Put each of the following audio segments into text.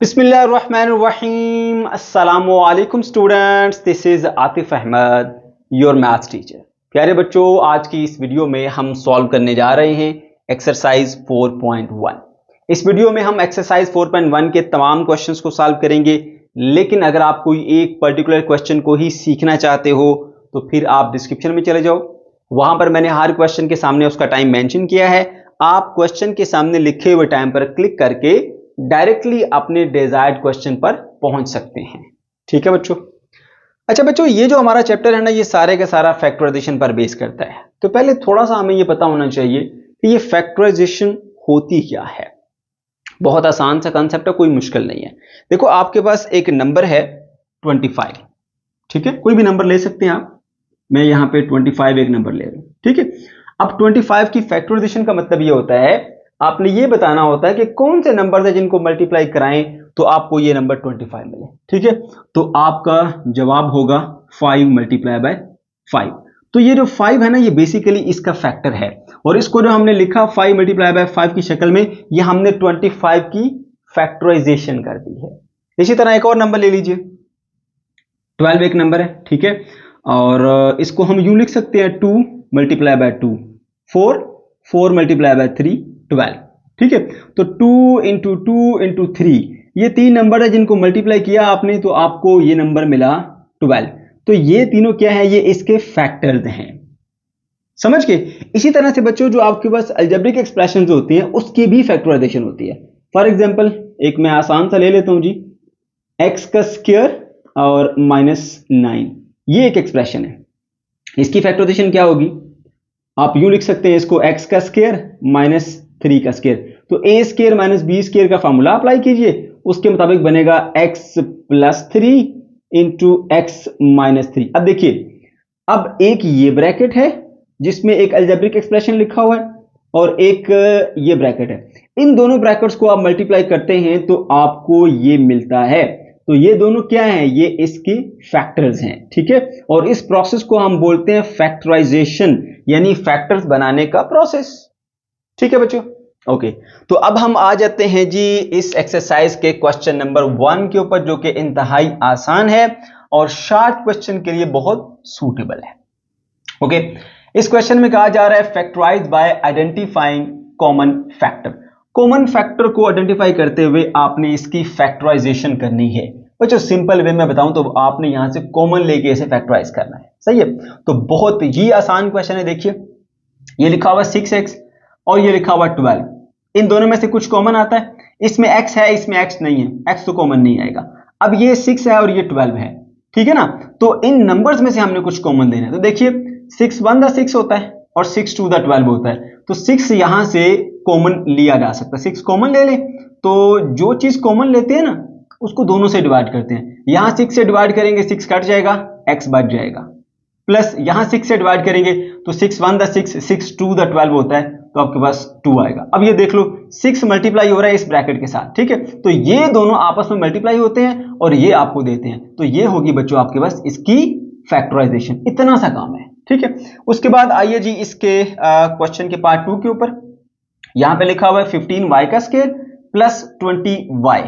बिस्मिल्लाहिर्रहमानिर्रहीम अस्सलामु अलैकुम students, this is Atif Ahmad, your maths teacher. प्यारे बच्चों, आज की इस वीडियो में हम सॉल्व करने जा रहे हैं एक्सरसाइज 4.1। इस वीडियो में हम एक्सरसाइज 4.1 के तमाम क्वेश्चंस को सॉल्व करेंगे, लेकिन अगर आप कोई एक पर्टिकुलर क्वेश्चन को ही सीखना चाहते हो तो फिर आप डिस्क्रिप्शन में चले जाओ। वहां पर मैंने हर क्वेश्चन के सामने उसका टाइम मेंशन किया है। आप क्वेश्चन के सामने लिखे हुए टाइम पर क्लिक करके डायरेक्टली अपने डिजायर्ड क्वेश्चन पर पहुंच सकते हैं। ठीक है बच्चों। अच्छा बच्चों, ये जो हमारा चैप्टर है ना, ये सारे का सारा फैक्टराइजेशन पर बेस करता है। तो पहले थोड़ा सा हमें ये पता होना चाहिए कि ये फैक्टराइजेशन होती क्या है। बहुत आसान सा कंसेप्ट है, कोई मुश्किल नहीं है। देखो, आपके पास एक नंबर है 25। ठीक है, कोई भी नंबर ले सकते हैं आप। मैं यहाँ पे 25 एक नंबर ले रहा हूं। ठीक है, अब 25 की फैक्टराइजेशन का मतलब ये होता है, आपने ये बताना होता है कि कौन से नंबर है जिनको मल्टीप्लाई कराएं तो आपको ये नंबर 25 मिले। ठीक है, तो आपका जवाब होगा 5 मल्टीप्लाई बाय 5। तो ये जो 5 है ना, ये बेसिकली इसका फैक्टर है, और इसको जो हमने लिखा 5 मल्टीप्लाई बाय 5 की शक्ल में, ये हमने 25 की फैक्टराइजेशन कर दी है। इसी तरह एक और नंबर ले लीजिए, 12 एक नंबर है। ठीक है, और इसको हम यूं लिख सकते हैं 2 मल्टीप्लाई बाय 2 4 मल्टीप्लाई बाय 3 12। ठीक है, तो 2 इंटू 2 इंटू 3, ये तीन नंबर है जिनको मल्टीप्लाई किया आपने तो आपको ये नंबर मिला 12। तो ये तीनों क्या है, ये इसके फैक्टर्स हैं। समझ के। इसी तरह से बच्चों, जो आपके पास अलजेब्रिक एक्सप्रेशन होती हैं उसकी भी फैक्टराइजेशन होती है। फॉर एग्जाम्पल, एक मैं आसान सा ले लेता हूं जी, एक्स का स्क्वायर और -9, ये एक एक्सप्रेशन है। इसकी फैक्टराइजेशन क्या होगी, आप यूं लिख सकते हैं इसको, एक्स का स्क्वायर -3 का स्क्वायर। तो ए स्क्वायर माइनस बी स्क्वायर का फॉर्मूला अप्लाई कीजिए, उसके मुताबिक बनेगा x plus 3 into x minus 3। अब देखिए, अब एक ये ब्रैकेट है जिसमें एक अलजेब्रिक एक्सप्रेशन लिखा हुआ है, और एक ये ब्रैकेट है। इन दोनों ब्रैकेट्स को आप मल्टीप्लाई करते हैं तो आपको ये मिलता है। तो ये दोनों क्या हैं, ये इसकी फैक्टर्स हैं। ठीक है, और इस प्रोसेस को हम बोलते हैं फैक्टराइजेशन, यानी फैक्टर्स बनाने का प्रोसेस। ठीक है बच्चों, ओके। तो अब हम आ जाते हैं जी इस एक्सरसाइज के क्वेश्चन नंबर 1 के ऊपर, जो कि इंतहाई आसान है और शॉर्ट क्वेश्चन के लिए बहुत सूटेबल है। ओके, इस क्वेश्चन में कहा जा रहा है factorise by identifying common factor. Common factor को आइडेंटिफाई करते हुए आपने इसकी फैक्टराइजेशन करनी है। बच्चों, सिंपल वे में बताऊं तो आपने यहां से कॉमन लेके इसे फैक्टराइज करना है। सही है, तो बहुत ही आसान क्वेश्चन है। देखिए, ये लिखा हुआ 6x और ये लिखा हुआ 12। इन दोनों में से कुछ कॉमन आता है। इसमें x है, इसमें x नहीं है, x तो कॉमन नहीं आएगा। अब ये 6 है और ये 12 है। ठीक है ना, तो इन नंबर्स में से हमने कुछ कॉमन लेना है। तो देखिए, 6 1 द 6 होता है और 6 2 द 12 होता है। तो 6 यहां से कॉमन लिया जा सकता है, 6 कॉमन ले ले। तो जो चीज कॉमन लेते हैं ना, उसको दोनों से डिवाइड करते हैं। यहां 6 से डिवाइड करेंगे, 6 कट जाएगा, x बच जाएगा। प्लस यहां 6 से डिवाइड करेंगे तो 6 1 द 6, 6 2 द 12 होता है, तो आपके पास 2 आएगा। अब ये देख लो, 6 मल्टीप्लाई हो रहा है इस ब्रैकेट के साथ। ठीक है, तो ये दोनों आपस में मल्टीप्लाई होते हैं और ये आपको देते हैं। तो ये होगी बच्चों आपके पास इसकी फैक्टराइजेशन। इतना सा काम है। ठीक है, उसके बाद आइए जी इसके क्वेश्चन के पार्ट 2 के ऊपर। यहां पे लिखा हुआ है 15y का स्क्वायर प्लस 20y।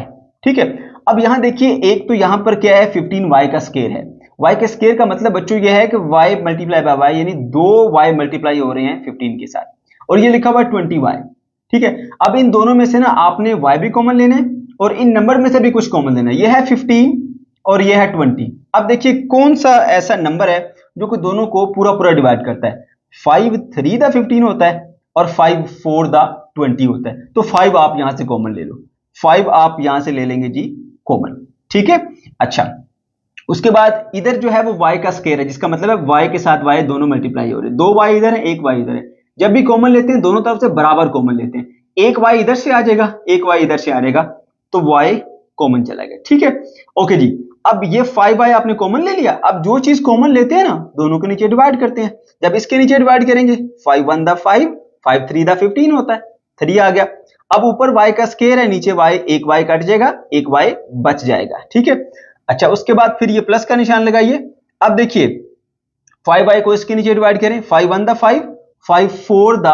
ठीक है, अब यहां देखिए, एक तो यहां पर क्या है, 15y का स्क्वायर है। y के स्क्वायर का मतलब बच्चों ये है कि y मल्टीप्लाई बाय y, यानी 2y मल्टीप्लाई हो रहे हैं 15 के साथ, और ये लिखा हुआ है 20y। ठीक है, अब इन दोनों में से ना आपने y भी कॉमन लेना है और इन नंबर में से भी कुछ कॉमन लेना है। ये है 15 और ये है 20। अब देखिए, कौन सा ऐसा नंबर है जो कि दोनों को पूरा पूरा डिवाइड करता है। 5 3 द 15 होता है और 5 4 द 20 होता है। तो 5 आप यहां से कॉमन ले लो, 5 आप यहां से ले लेंगे जी कॉमन। ठीक है, अच्छा, उसके बाद इधर जो है वो y का स्क्वायर है, जिसका मतलब है y के साथ y दोनों मल्टीप्लाई हो रहे हैं। 2 y इधर है, 1 y इधर है। जब भी कॉमन लेते हैं दोनों तरफ से बराबर कॉमन लेते हैं। 1 y इधर से आ जाएगा, 1 y इधर से आ जाएगा, तो y कॉमन चला गया। ठीक है, ओके जी। अब ये 5y आपने कॉमन ले लिया। अब जो चीज कॉमन लेते हैं ना, दोनों के नीचे डिवाइड करते हैं। जब इसके नीचे डिवाइड करेंगे, 5 1 द 5, 5 3 द 15 होता है, 3 आ गया। अब ऊपर y का स्क्वायर है, नीचे y, 1 y कट जाएगा, 1 y बच जाएगा। ठीक है, अच्छा, उसके बाद फिर ये प्लस का निशान लगाइए। अब देखिए, 5y को इसके नीचे डिवाइड करें, 5 1 द 5, 5 4 द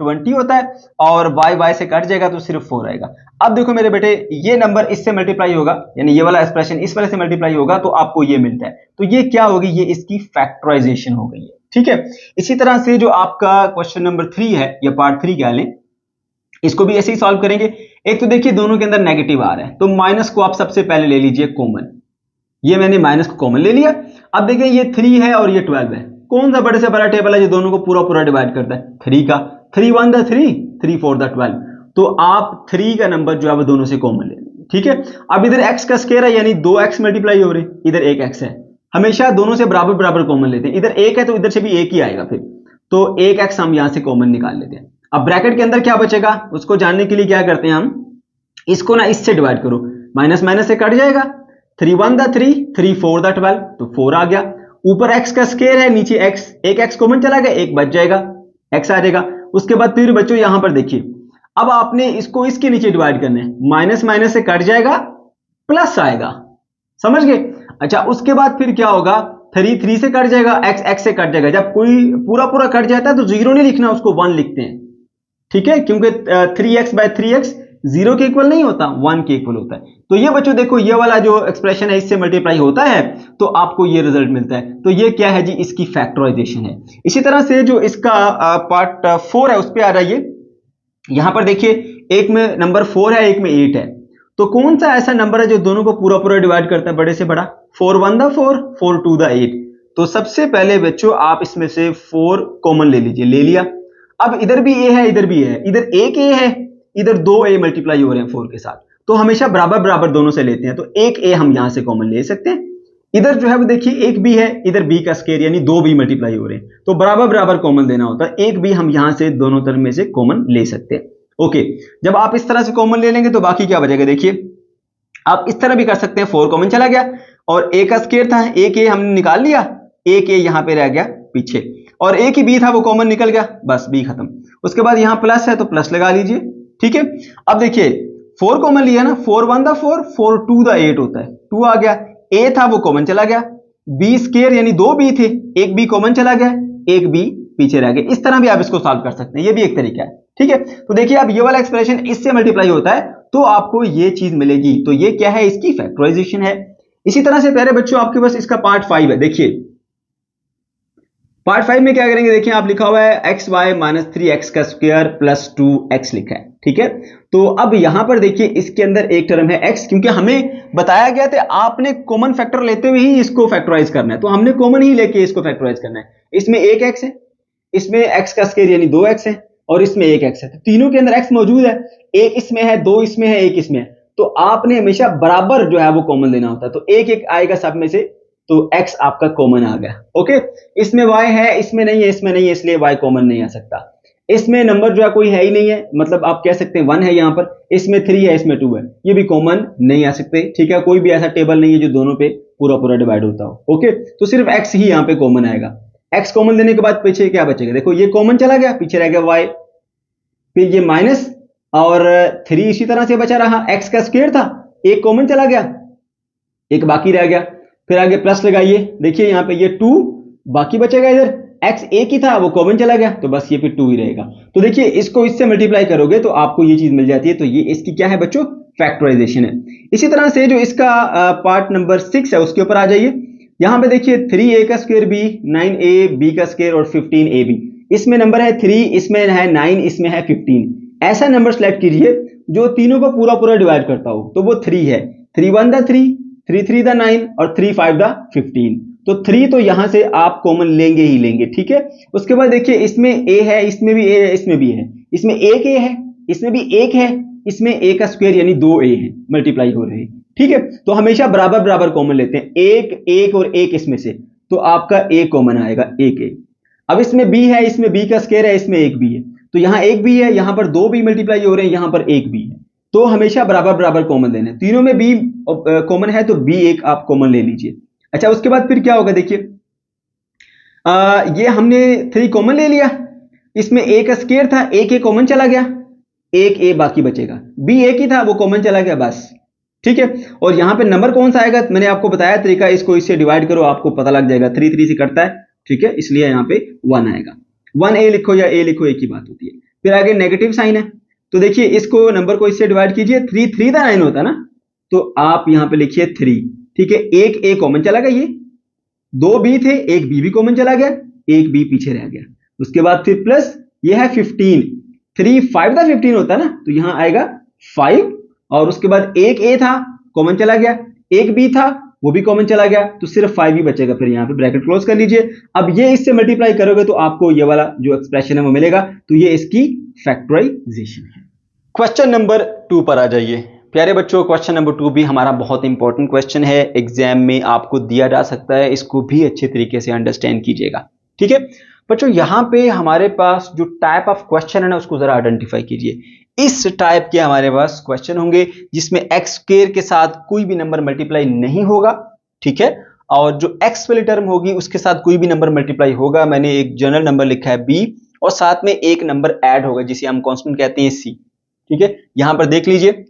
20 होता है और y से कट जाएगा तो सिर्फ 4 आएगा। अब देखो मेरे बेटे, ये नंबर इससे मल्टीप्लाई होगा, यानी ये वाला एक्सप्रेशन इस वाले से मल्टीप्लाई होगा तो आपको ये मिलता है। तो ये क्या होगी, ये इसकी फैक्टराइजेशन हो गई है। ठीक है, इसी तरह से जो आपका क्वेश्चन नंबर 3 है या पार्ट 3 कह लें, इसको भी ऐसे ही सॉल्व करेंगे। एक तो देखिए दोनों के अंदर नेगेटिव आ रहा है, तो माइनस को आप सबसे पहले ले लीजिए कॉमन। ये मैंने माइनस को कॉमन ले लिया। अब देखिए ये 3 है और ये 12 है, कौन सा बड़े से बड़ा टेबल है जो दोनों को पूरा पूरा डिवाइड करता है? 3 का। 3 1 द 3, 3 4 द 12। तो आप 3 का नंबर जो है वो दोनों से कॉमन ले लेंगे। ठीक है, अब इधर x का स्क्वायर है, यानी 2x मल्टीप्लाई हो रहे, इधर 1x है। हमेशा दोनों से बराबर बराबर कॉमन लेते हैं। इधर 1 है तो इधर से भी 1 ही आएगा फिर, तो 1x हम यहां से कॉमन निकाल लेते हैं। अब ब्रैकेट के अंदर क्या बचेगा उसको जानने के लिए क्या करते हैं हम, इसको ना इससे डिवाइड करो, माइनस माइनस से कट जाएगा। 3 1 द 3, 3 4 द 12, तो 4 आ गया। ऊपर x का स्क्वायर है, नीचे x, एक x कॉमन चला गया, एक बच जाएगा, x आ जाएगा। उसके बाद फिर बच्चों यहां पर देखिए, अब आपने इसको इसके नीचे डिवाइड करना है, माइनस माइनस से कट जाएगा, प्लस आएगा, समझ गए? अच्छा, उसके बाद फिर क्या होगा, 3 3 से कट जाएगा, x x से कट जाएगा। जब कोई पूरा पूरा कट जाता है तो 0 नहीं लिखना, उसको 1 लिखते हैं। ठीक है, क्योंकि 3x बाय 3x 0 के इक्वल नहीं होता, 1 के इक्वल होता है। तो ये बच्चों देखो, ये वाला जो एक्सप्रेशन है इससे मल्टीप्लाई होता है तो आपको ये रिजल्ट मिलता है। तो ये क्या है जी, इसकी फैक्टराइजेशन है। इसी तरह से जो इसका पार्ट 4 है उस पर आ जाइए। यहां पर देखिए, एक में नंबर 4 है, एक में 8 है। तो कौन सा ऐसा नंबर है जो दोनों को पूरा पूरा डिवाइड करता है, बड़े से बड़ा? 4 1 द 4, 4 2 द 8। तो सबसे पहले बच्चों आप इसमें से 4 कॉमन ले लीजिए, ले लिया। अब इधर भी a है, इधर भी a है, इधर एक a है, इधर 2a मल्टीप्लाई हो रहे हैं 4 के साथ, तो हमेशा बराबर बराबर दोनों से लेते हैं, तो एक a हम यहां से कॉमन ले सकते हैं। इधर जो है वो देखिए एक b है, इधर b का स्क्वायर यानी 2b मल्टीप्लाई हो रहे हैं, तो बराबर बराबर कॉमन देना होता है। एक b हम यहां से दोनों तरफ में से कॉमन ले सकते हैं। ओके, जब आप इस तरह से कॉमन ले लेंगे तो बाकी क्या बचेगा, देखिए आप इस तरह भी कर सकते हैं, 4 कॉमन चला गया और a का स्क्वायर था, एक a हमने निकाल लिया, एक a यहां पे रह गया पीछे, और एक ही b था वो कॉमन निकल गया, बस b खत्म। उसके बाद यहां प्लस है तो प्लस लगा लीजिए। ठीक है, अब देखिए 4 कॉमन लिया ना, 4 1 द 4, 4 2 द 8 होता है, 2 आ गया। a था वो कॉमन चला गया, b स्क्वायर यानी 2 b थे, एक b कॉमन चला गया, एक b पीछे रह गया। इस तरह भी आप इसको सॉल्व कर सकते हैं, ये भी एक तरीका है। ठीक है, तो देखिए अब ये वाला एक्सप्रेशन इससे मल्टीप्लाई होता है तो आपको ये चीज मिलेगी, तो ये क्या है, इसकी फैक्टराइजेशन है। इसी तरह से प्यारे बच्चों आपके पास इसका पार्ट 5 है। देखिए पार्ट 5 में क्या करेंगे, देखिए आप लिखा हुआ है एक्स वाई माइनस 3x का स्क्वायर प्लस 2x लिखा है। ठीक है, तो अब यहां पर देखिए इसके अंदर एक टर्म है x, क्योंकि हमें बताया गया था आपने कॉमन फैक्टर लेते हुए ही इसको फैक्टराइज करना है, तो हमने कॉमन ही लेके इसको फैक्टराइज करना है। इसमें एक x है, इसमें x का स्क्वायर यानी 2x है, और इसमें एक x है, तो तीनों के अंदर x मौजूद है, एक इसमें है, 2 इसमें है, एक इसमें है, तो आपने हमेशा बराबर जो है वो कॉमन लेना होता है। तो एक एक आएगा सब में से, तो x आपका कॉमन आ गया। ओके, इसमें y है, इसमें नहीं है, इसमें नहीं है, इसलिए y कॉमन नहीं आ सकता। इसमें नंबर जो है कोई है ही नहीं है, मतलब आप कह सकते हैं 1 है यहाँ पर, इसमें 3 है, इसमें 2 है, ये भी कॉमन नहीं आ सकते। ठीक है, कोई भी ऐसा टेबल नहीं है जो दोनों पे पूरा पूरा डिवाइड होता हो। ओके, तो सिर्फ x ही यहाँ पे कॉमन आएगा। x कॉमन देने के बाद पीछे क्या बचेगा, देखो ये कॉमन चला गया, पीछे रह गया y, फिर ये माइनस और 3 इसी तरह से बचा रहा, x का स्क्वायर था, एक कॉमन चला गया, एक बाकी रह गया, फिर आगे प्लस लगाइए, देखिए यहाँ पे ये 2 बाकी बचेगा, इधर x एक ही था वो कॉमन चला गया, तो बस ये फिर 2 ही रहेगा। तो देखिए इसको इससे मल्टीप्लाई करोगे तो आपको ये चीज मिल जाती है, तो ये इसकी क्या है बच्चों, फैक्टराइजेशन है। इसी तरह से जो इसका पार्ट नंबर 6 है उसके ऊपर आ जाइए। यहां पे देखिए 3a का स्क्वायर b, 9a b का स्क्वायर और 15ab, इसमें नंबर है 3, इसमें है 9, इसमें है 15। ऐसा नंबर सेलेक्ट कीजिए जो तीनों को पूरा पूरा डिवाइड करता हो, तो वो 3 है, 3 1 द 3, 3 3 द 9 और 3 5 द 15। तो 3 तो यहां से आप कॉमन लेंगे ही लेंगे। ठीक है, उसके बाद देखिए इसमें a है, इसमें भी a है, इसमें भी है, इसमें एक a है, इसमें भी एक है, इसमें a का स्क्वायर यानी 2a है, मल्टीप्लाई हो रहे हैं। ठीक है, तो हमेशा बराबर बराबर कॉमन लेते हैं, एक एक और एक इसमें से, तो आपका a कॉमन आएगा, एक a। अब इसमें b है, इसमें b का स्क्वायर है, इसमें एक b है, तो यहां एक b है, यहां पर 2 b मल्टीप्लाई हो रहे हैं, यहां पर एक b है, तो हमेशा बराबर बराबर कॉमन लेना है। तीनों में b कॉमन है तो b एक आप कॉमन ले लीजिए। अच्छा, उसके बाद फिर क्या होगा, देखिए ये हमने 3 कॉमन ले लिया, इसमें a का स्क्वायर था, एक a कॉमन चला गया, एक a बाकी बचेगा, b एक ही था वो कॉमन चला गया, बस। ठीक है, और यहां पे नंबर कौन सा आएगा, मैंने आपको बताया तरीका, इसको इससे डिवाइड करो आपको पता लग जाएगा, 3 3 से कटता है। ठीक है, इसलिए यहां पे 1 आएगा, 1a लिखो या a लिखो एक ही बात होती है। फिर आगे नेगेटिव साइन है, तो देखिए इसको नंबर को इससे डिवाइड कीजिए, 3 3 का 9 होता है ना, तो आप यहां पे लिखिए 3, ठीक है। एक ए कॉमन चला गया, ये 2 बी थे, एक बी भी कॉमन चला गया, एक बी पीछे रह गया। उसके बाद फिर प्लस ये है 15, 3 5 का 15 होता है ना, तो यहां आएगा 5, और उसके बाद एक ए था कॉमन चला गया, एक बी था वो भी कॉमन चला गया, तो सिर्फ 5 ही बचेगा। फिर यहाँ पे ब्रैकेट क्लोज कर लीजिए। अब ये इससे मल्टीप्लाई करोगे तो आपको ये वाला जो एक्सप्रेशन है वो मिलेगा, तो ये इसकी फैक्टराइजेशन है। क्वेश्चन नंबर 2 पर आ जाइए प्यारे बच्चों। क्वेश्चन नंबर 2 भी हमारा बहुत इंपॉर्टेंट क्वेश्चन है, एग्जाम में आपको दिया जा सकता है, इसको भी अच्छे तरीके से अंडरस्टैंड कीजिएगा, ठीक है बच्चों। यहां पे हमारे पास जो टाइप ऑफ क्वेश्चन है ना, उसको जरा आइडेंटिफाई कीजिए। इस टाइप के हमारे पास क्वेश्चन होंगे जिसमें एक्स स्क्वायर के साथ कोई भी नंबर मल्टीप्लाई नहीं होगा, ठीक है, और जो एक्स वाली टर्म होगी उसके साथ कोई भी नंबर मल्टीप्लाई होगा। मैंने एक जनरल नंबर लिखा है बी, और साथ में एक नंबर ऐड होगा जिसे हम कांस्टेंट कहते हैं सी, ठीक है। यहां पर देख लीजिए